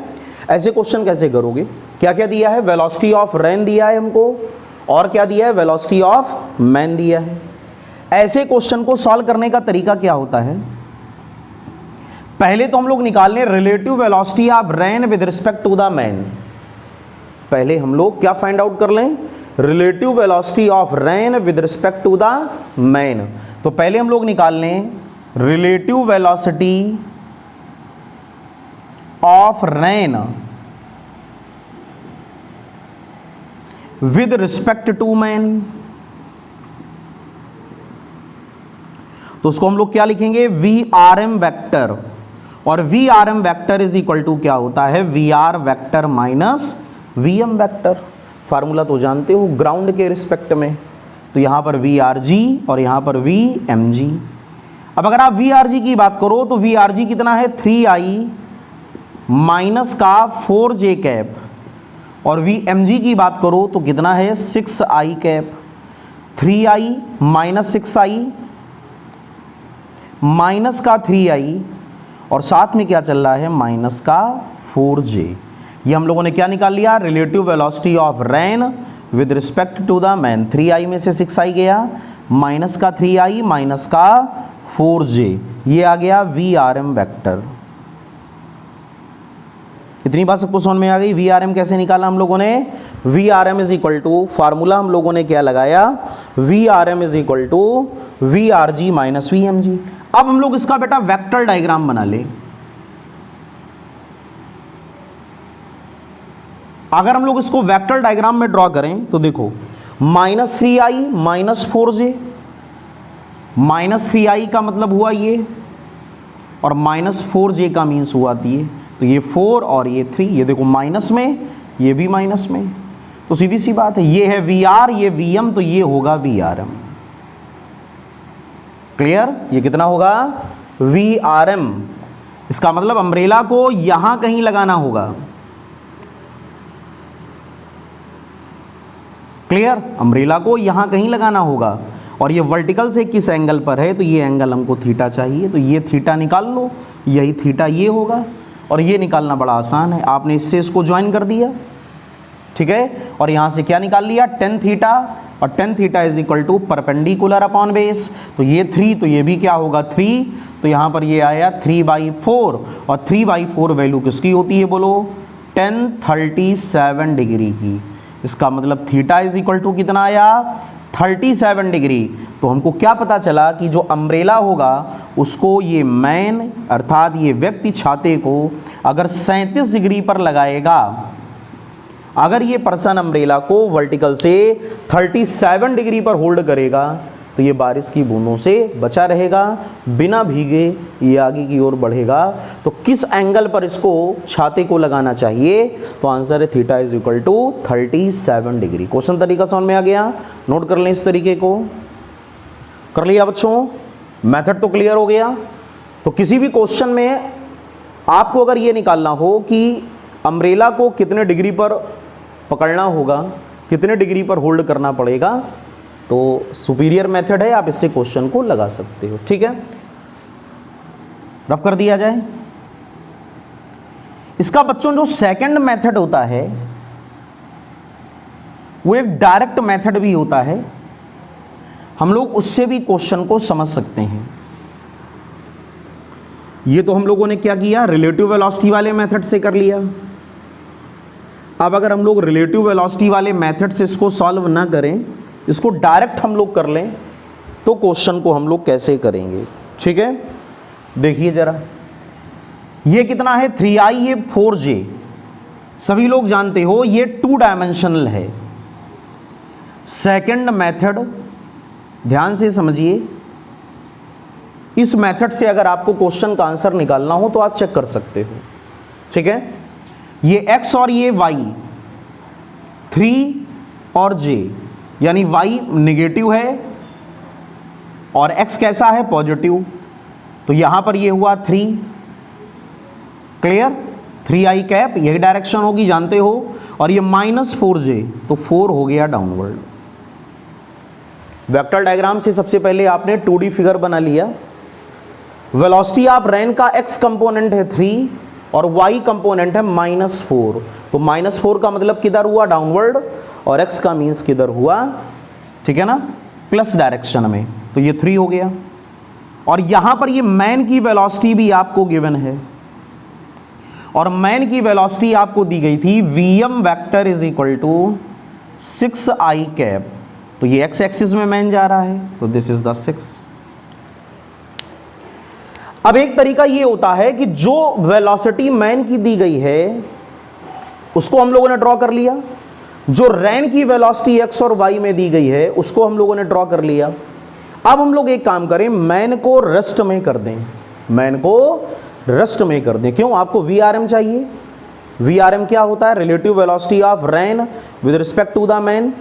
ऐसे क्वेश्चन कैसे करोगे, क्या क्या दिया है, वेलोसिटी ऑफ रेन दिया है हमको, और क्या दिया है, वेलोसिटी ऑफ मैन दिया है। ऐसे क्वेश्चन को सॉल्व करने का तरीका क्या होता है, पहले तो हम लोग निकाल लें relative velocity of rain with respect to the man. पहले हम लोग क्या फाइंड आउट कर लें, relative velocity of rain with respect to the man. तो पहले हम लोग निकाल लें relative velocity of rain with respect to man. तो उसको हम लोग क्या लिखेंगे, VRM वेक्टर, और VRM vector is equal to क्या होता है, VR vector minus VM vector. Formula तो जानते हो ग्राउंड के रिस्पेक्ट में, तो यहां पर VRG और यहां पर VMG। अब अगर आप VRG की बात करो तो VRG कितना है 3i माइनस का 4j कैप, और VMG की बात करो तो कितना है 6i cap. 3i minus 6i minus का 3i, और साथ में क्या चल रहा है माइनस का 4j। ये हम लोगों ने क्या निकाल लिया, relative velocity of rain with respect to the man. 3i में से 6i गया, माइनस का 3i माइनस का 4j, ये आ गया VRM वेक्टर। इतनी बात सबको समझ में आ गई। वी आर एम कैसे निकाला हम लोगों ने? V R M is equal to, formula हम लोगों ने क्या लगाया? V R M is equal to V R G minus V M G. अब हम लोग इसका बेटा वेक्टर डायग्राम बना ले। अगर हम लोग इसको वेक्टर डायग्राम में ड्रॉ करें तो देखो, -3i माइनस 4j, -3i का मतलब हुआ ये, और -4j का मीन्स हुआ ये। तो ये 4 और ये 3, ये देखो माइनस में, ये भी माइनस में, तो सीधी सी बात है, ये है वी आर, ये वी एम, तो ये होगा वी आर एम। क्लियर? ये कितना होगा? V R M. इसका मतलब अम्ब्रेला को यहां कहीं लगाना होगा। क्लियर? अम्ब्रेला को यहां कहीं लगाना होगा, और ये वर्टिकल से किस एंगल पर है? तो ये एंगल हमको थीटा चाहिए, तो ये थीटा निकाल लो, यही थीटा ये होगा, और ये निकालना बड़ा आसान है, आपने इससे इसको ज्वाइन कर दिया, ठीक है, और यहाँ से क्या निकाल लिया? tan थीटा, और tan theta is equal to perpendicular upon base, तो ये 3, तो ये भी क्या होगा? 3, तो यहाँ पर ये आया 3/4, और 3/4 वैल्यू किसकी होती है बोलो? tan 37 डिग्री की। इसका मतलब थीटा इज इक्वल टू कितना आया? 37 डिग्री। तो हमको क्या पता चला कि जो अम्ब्रेला होगा उसको ये मैन अर्थात ये व्यक्ति छाते को अगर 37 डिग्री पर लगाएगा, अगर ये पर्सन अम्ब्रेला को वर्टिकल से 37 डिग्री पर होल्ड करेगा, तो ये बारिश की बूंदों से बचा रहेगा, बिना भीगे ये आगे की ओर बढ़ेगा। तो किस एंगल पर इसको छाते को लगाना चाहिए? तो आंसर है theta is equal to 37 degree. Question तरीका समझ में आ गया? नोट कर लें इस तरीके को। कर लिया बच्चों? मेथड तो क्लियर हो गया। तो किसी भी क्वेश्चन में आपको अगर ये निकालना हो कि अम्ब्रेला को कितने डिग्री पर पकड़ना होगा, कितने डिग्री पर होल्ड करना पड़ेगा, तो सुपीरियर मेथड है, आप इससे क्वेश्चन को लगा सकते हो। ठीक है, रफ कर दिया जाए। इसका बच्चों जो सेकंड मेथड होता है वो एक डायरेक्ट मेथड भी होता है, हम लोग उससे भी क्वेश्चन को समझ सकते हैं। ये तो हम लोगों ने क्या किया? रिलेटिव वेलोसिटी वाले मेथड से कर लिया। अब अगर हम लोग रिलेटिव वेलोसिटी वाले मेथड से इसको सॉल्व ना करें, इसको डायरेक्ट हम लोग कर लें, तो क्वेश्चन को हम लोग कैसे करेंगे? ठीक है, देखिए जरा, ये कितना है? 3i, ये 4j, सभी लोग जानते हो ये 2 डायमेंशनल है। सेकंड मेथड ध्यान से समझिए, इस मेथड से अगर आपको क्वेश्चन का आंसर निकालना हो तो आप चेक कर सकते हो। ठीक है, ये x और ये y, 3 और j, यानी y नेगेटिव है और x कैसा है? पॉजिटिव। तो यहां पर ये हुआ 3। क्लियर? 3i कैप यही डायरेक्शन होगी, जानते हो, और ये -4j, तो 4 हो गया डाउनवर्ड। वेक्टर डायग्राम से सबसे पहले आपने 2D फिगर बना लिया। वेलोसिटी ऑफ रेन का x कंपोनेंट है 3 और y कंपोनेंट है -4, तो -4 का मतलब किधर हुआ? डाउनवर्ड, और x का मीन्स किधर हुआ? ठीक है ना, प्लस डायरेक्शन में, तो ये 3 हो गया। और यहां पर ये मैन की वेलोसिटी भी आपको गिवन है, और मैन की वेलोसिटी आपको दी गई थी vm vector is equal to 6i cap, तो ये x एक्सिस में मैन जा रहा है, तो दिस इज द 6। अब एक तरीका ये होता है कि जो वेलोसिटी मैन की दी गई है उसको हम लोगों ने ड्रॉ कर लिया, जो रैन की वेलोसिटी x और y में दी गई है उसको हम लोगों ने ड्रॉ कर लिया। अब हम लोग एक काम करें, मैन को रेस्ट में कर दें, मैन को रेस्ट में कर दें। क्यों? आपको VRM चाहिए। VRM क्या होता है? Relative velocity of rain with respect to the man,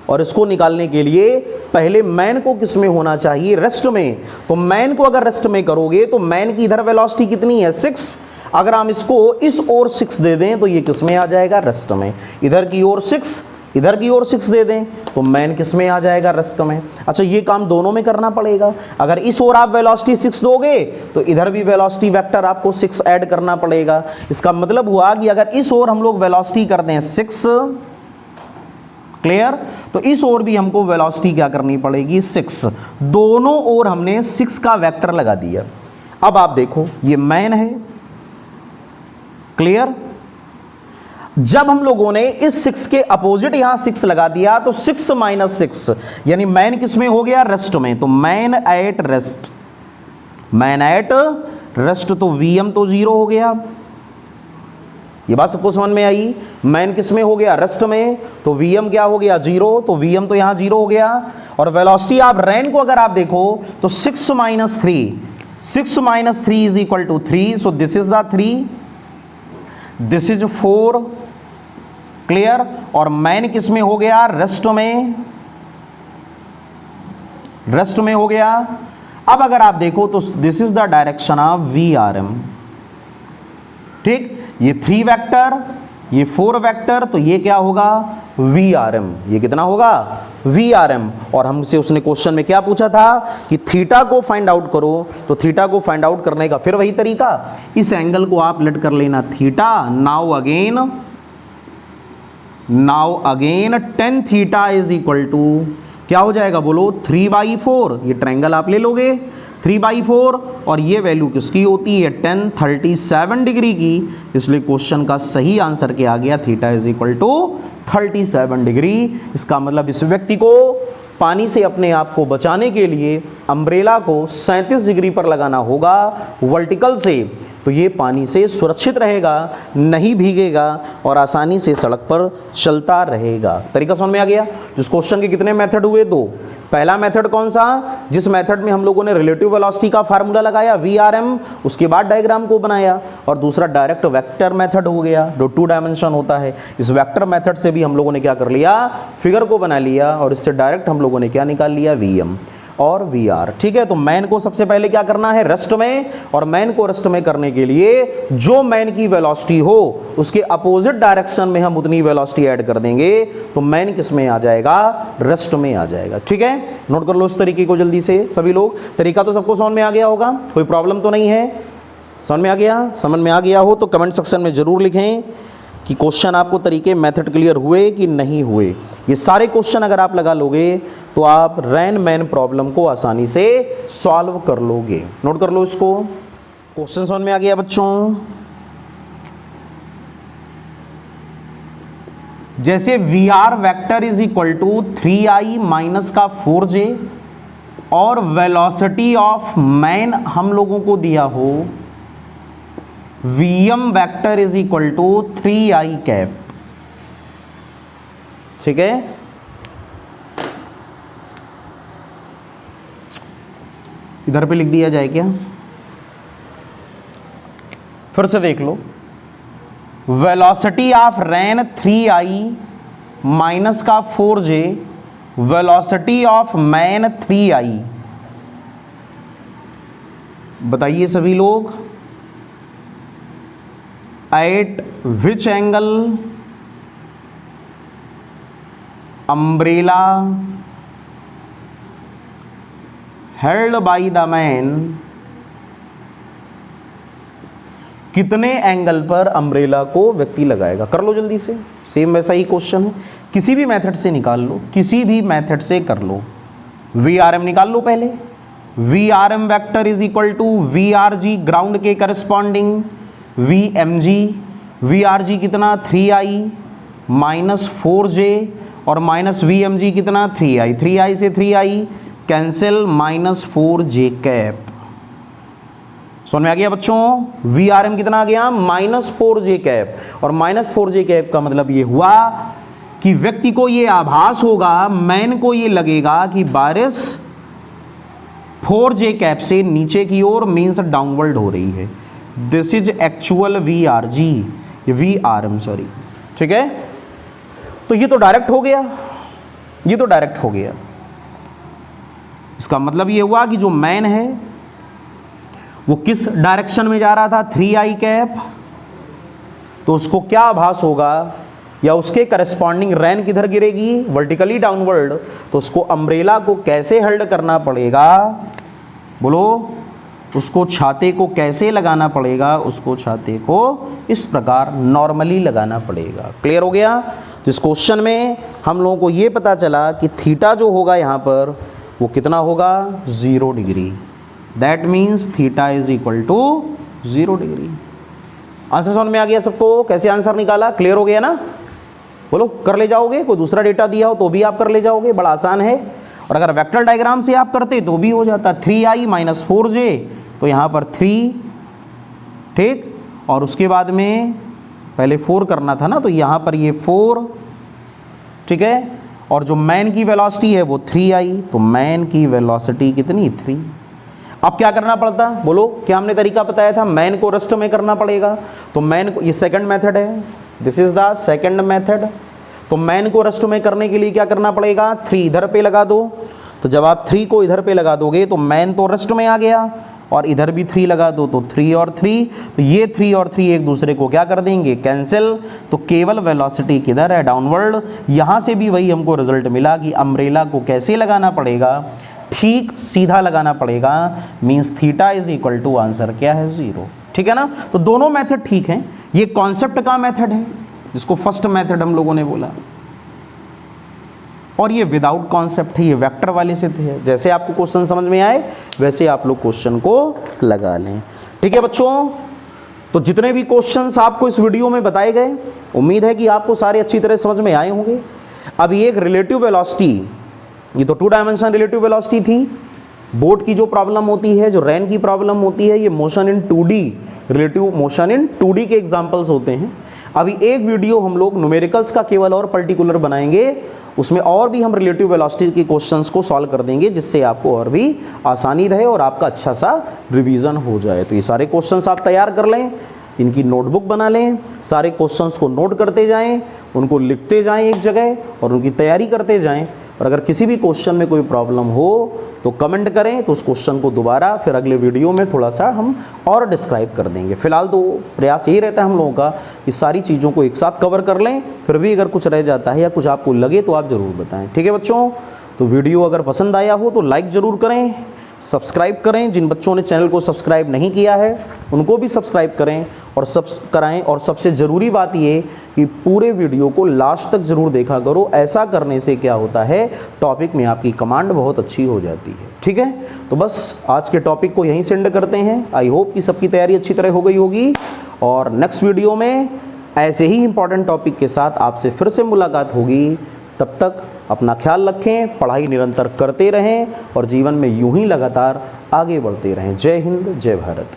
और इसको निकालने के लिए पहले मैन को किस में होना चाहिए? रेस्ट में। तो मैन को अगर रेस्ट में करोगे तो मैन की इधर वेलोसिटी कितनी है? 6। अगर हम इसको इस ओर 6 दे दें तो ये किस में आ जाएगा? रेस्ट में। इधर की ओर 6, इधर की ओर 6 दे दें तो मैन किस में आ जाएगा? रेस्ट में। अच्छा, ये काम दोनों में करना पड़ेगा। अगर इस ओर आप वेलोसिटी 6 दोगे तो इधर भी वेलोसिटी वेक्टर आपको 6 ऐड करना पड़ेगा। इसका मतलब हुआ कि अगर इस ओर हम लोग वेलोसिटी कर दें 6, क्लियर, तो इस ओर भी हमको वेलोसिटी क्या करनी पड़ेगी? 6। दोनों ओर हमने 6 का वेक्टर लगा दिया। अब आप देखो, ये मैन है, क्लियर, जब हम लोगों ने इस 6 के अपोजिट यहां 6 लगा दिया तो 6 माइनस 6 यानी मैन किस में हो गया, रेस्ट में। तो man at rest, man at rest, तो वीएम तो 0 हो गया। ये बात सबको समझ में आई। मैन किस में हो गया, रेस्ट में, तो वीएम क्या हो गया, 0, तो वीएम तो यहां 0 हो गया। और वेलोसिटी आप रैन को अगर आप देखो तो 6 minus 3, 6 minus 3 is equal to 3, so this is the 3, this is 4, clear. और मैन किस में हो गया, रेस्ट में, रेस्ट में हो गया। अब अगर आप देखो तो this is the direction of V R M, ठीक। ये 3 वेक्टर, ये 4 वेक्टर, तो ये क्या होगा, वी आर एम। ये कितना होगा, वी आर एम। और हमसे उसने क्वेश्चन में क्या पूछा था कि थीटा को फाइंड आउट करो, तो थीटा को फाइंड आउट करने का फिर वही तरीका, इस एंगल को आप लेट कर लेना थीटा। Now again tan theta is equal to क्या हो जाएगा, बोलो 3/4। ये ट्रायंगल आप ले लोगे 3/4, और ये वैल्यू किसकी होती है, tan 37 डिग्री की। इसलिए क्वेश्चन का सही आंसर क्या आ गया, theta is equal to 37 degree. इसका मतलब इस व्यक्ति को पानी से अपने आप को बचाने के लिए अम्ब्रेला को 37 डिग्री पर लगाना होगा वर्टिकल से, तो ये पानी से सुरक्षित रहेगा, नहीं भीगेगा और आसानी से सड़क पर चलता रहेगा। तरीका समझ में आ गया। इस क्वेश्चन के कितने मेथड हुए, 2। पहला मेथड कौन सा, जिस मेथड में हम लोगों ने रिलेटिव वेलोसिटी का फार्मूला लगाया VRM, उसके बाद डायग्राम को बनाया। और दूसरा डायरेक्ट वेक्टर मेथड हो गया, जो 2 डायमेंशन होता है। इस वेक्टर मेथड से भी हम लोगों ने क्या कर लिया, फिगर को बना लिया, और इससे डायरेक्ट हम लोगों ने क्या निकाल लिया, VM और VR, ठीक है। तो मैन को सबसे पहले क्या करना है, रेस्ट में, और मैन को रेस्ट में करने के लिए जो मैन की वेलोसिटी हो उसके अपोजिट डायरेक्शन में हम उतनी वेलोसिटी ऐड कर देंगे, तो मैन किस में आ जाएगा, रेस्ट में आ जाएगा, ठीक है। नोट कर लो इस तरीके को जल्दी से सभी लोग। तरीका तो सबको समझ में आ गया होगा, कोई प्रॉब्लम तो नहीं है, समझ में आ गया। समझ में आ गया हो तो कमेंट सेक्शन में जरूर लिखें कि क्वेश्चन आपको तरीके मेथड क्लियर हुए कि नहीं हुए। ये सारे क्वेश्चन अगर आप लगा लोगे तो आप रैन मैन प्रॉब्लम को आसानी से सॉल्व कर लोगे। नोट कर लो इसको। क्वेश्चन समझ में आ गया बच्चों। जैसे VR vector is equal to 3i minus का 4j, और वेलोसिटी ऑफ मैन हम लोगों को दिया हो VM vector is equal to 3i cap, ठीक है। इधर पे लिख दिया जाए क्या, फिर से देख लो। Velocity of rain 3i minus का 4j, velocity of man 3i। बताइए सभी लोग, at which angle umbrella held by the man, कितने एंगल पर अम्ब्रेला को व्यक्ति लगाएगा। कर लो जल्दी से, सेम वैसा ही क्वेश्चन है, किसी भी मेथड से निकाल लो, किसी भी मेथड से कर लो। VRM निकाल लो पहले। VRM vector is equal to VRG ground के करस्पॉन्डिंग VMG, VRG कितना 3i माइनस 4j, और माइनस VMG कितना 3i, 3i से 3i cancel, minus 4j cap. समझ में आ गया बच्चों। VRM कितना आ गया, माइनस 4j कैप, और माइनस 4j कैप का मतलब ये हुआ कि व्यक्ति को ये आभास होगा, मैन को ये लगेगा कि बारिश 4j कैप से नीचे की ओर मीन्स डाउनवर्ड हो रही है। This is actual VRG, VRM sorry, ठीक है। तो ये तो डायरेक्ट हो गया, ये तो डायरेक्ट हो गया। इसका मतलब ये हुआ कि जो मैन है वो किस डायरेक्शन में जा रहा था, 3i कैप, तो उसको क्या आभास होगा, या उसके करस्पॉन्डिंग रैन किधर गिरेगी, वर्टिकली डाउनवर्ड, तो उसको अम्ब्रेला को कैसे होल्ड करना पड़ेगा, बोलो, उसको छाते को कैसे लगाना पड़ेगा, उसको छाते को इस प्रकार नॉर्मली लगाना पड़ेगा। क्लियर हो गया। तो इस क्वेश्चन में हम लोगों को ये पता चला कि थीटा जो होगा यहाँ पर वो कितना होगा, 0 degree. That means theta is equal to 0 degree. Answer समझ में आ गया सबको? कैसे आंसर निकाला? क्लियर हो गया ना? बोलो, कर ले जाओगे? कोई दूसरा डेटा दिया हो तो भी आप कर ले जाओगे, बड़ा आसान है। और अगर वेक्टर डायग्राम से आप करते तो भी हो जाता। 3i माइनस 4j, तो यहाँ पर 3, ठीक, और उसके बाद में पहले 4 करना था ना, तो यहाँ पर ये 4, ठीक है, और जो मैन की वेलोसिटी है वो 3i, तो मैन की वेलोसिटी कितनी? 3। अब क्या करना पड़ता? बोलो, क्या हमने तरीका बताया था? मैन को रस्ट में करना पड़ेगा, तो मैन को, ये सेकंड मेथड है, this is the second method. तो मैन को रस्ट में करने के लिए क्या करना पड़ेगा? 3 इधर पे लगा दो, तो जब आप 3 को इधर पे लगा दोगे तो मैन तो रस्ट में आ गया, और इधर भी 3 लगा दो, तो 3 और 3, तो ये 3 और 3 एक दूसरे को क्या कर देंगे? कैंसिल। तो केवल वेलोसिटी किधर है? डाउनवर्ड। यहाँ से भी वही हमको रिजल्ट मिला कि अम्ब्रेला को कैसे लगाना पड़ेगा? ठीक सीधा लगाना पड़ेगा, means theta is equal to, answer क्या है? 0। ठीक है ना? तो दोनों मेथड ठीक हैं। ये कॉन्सेप्ट का मेथड है जिसको फर्स्ट मेथड हम लोगों ने बोला, और ये विदाउट कॉन्सेप्ट है, ये वेक्टर वाले से थे। जैसे आपको क्वेश्चन समझ में आए वैसे आप लोग क्वेश्चन को लगा लें। ठीक है बच्चों, तो जितने भी क्वेश्चंस आपको इस वीडियो में बताए गए, उम्मीद है कि आपको सारे अच्छी तरह समझ में आए होंगे। अब ये एक रिलेटिव वेलोसिटी, ये तो 2 डायमेंशन रिलेटिव वेलोसिटी थी। बोट की जो प्रॉब्लम होती है, जो रैन की प्रॉब्लम होती है, ये motion in 2D, relative motion in 2D के एग्जाम्पल्स होते हैं। अभी एक वीडियो हम लोग न्यूमेरिकल्स का केवल और पर्टिकुलर बनाएंगे, उसमें और भी हम रिलेटिव वेलोसिटी के क्वेश्चंस को सॉल्व कर देंगे, जिससे आपको और भी आसानी रहे और आपका अच्छा सा रिवीजन हो जाए। तो ये सारे क्वेश्चंस आप तैयार कर लें, इनकी नोटबुक बना लें, सारे क्वेश्चंस को नोट करते जाएं, उनको लिखते जाएं एक जगह और उनकी तैयारी करते जाएं। और अगर किसी भी क्वेश्चन में कोई प्रॉब्लम हो तो कमेंट करें, तो उस क्वेश्चन को दोबारा फिर अगले वीडियो में थोड़ा सा हम और डिस्क्राइब कर देंगे। फिलहाल तो प्रयास यही रहता है हम लोगों का कि सारी चीज़ों को एक साथ कवर कर लें, फिर भी अगर कुछ रह जाता है या कुछ आपको लगे तो आप ज़रूर बताएं। ठीक है बच्चों, तो वीडियो अगर पसंद आया हो तो लाइक ज़रूर करें, सब्सक्राइब करें, जिन बच्चों ने चैनल को सब्सक्राइब नहीं किया है उनको भी सब्सक्राइब करें और कराएं। और सबसे ज़रूरी बात ये कि पूरे वीडियो को लास्ट तक ज़रूर देखा करो। ऐसा करने से क्या होता है, टॉपिक में आपकी कमांड बहुत अच्छी हो जाती है। ठीक है, तो बस आज के टॉपिक को यहीं से एंड करते हैं। आई होप कि सबकी तैयारी अच्छी तरह हो गई होगी, और नेक्स्ट वीडियो में ऐसे ही इंपॉर्टेंट टॉपिक के साथ आपसे फिर से मुलाकात होगी। तब तक अपना ख्याल रखें, पढ़ाई निरंतर करते रहें और जीवन में यूं ही लगातार आगे बढ़ते रहें। जय हिंद, जय भारत।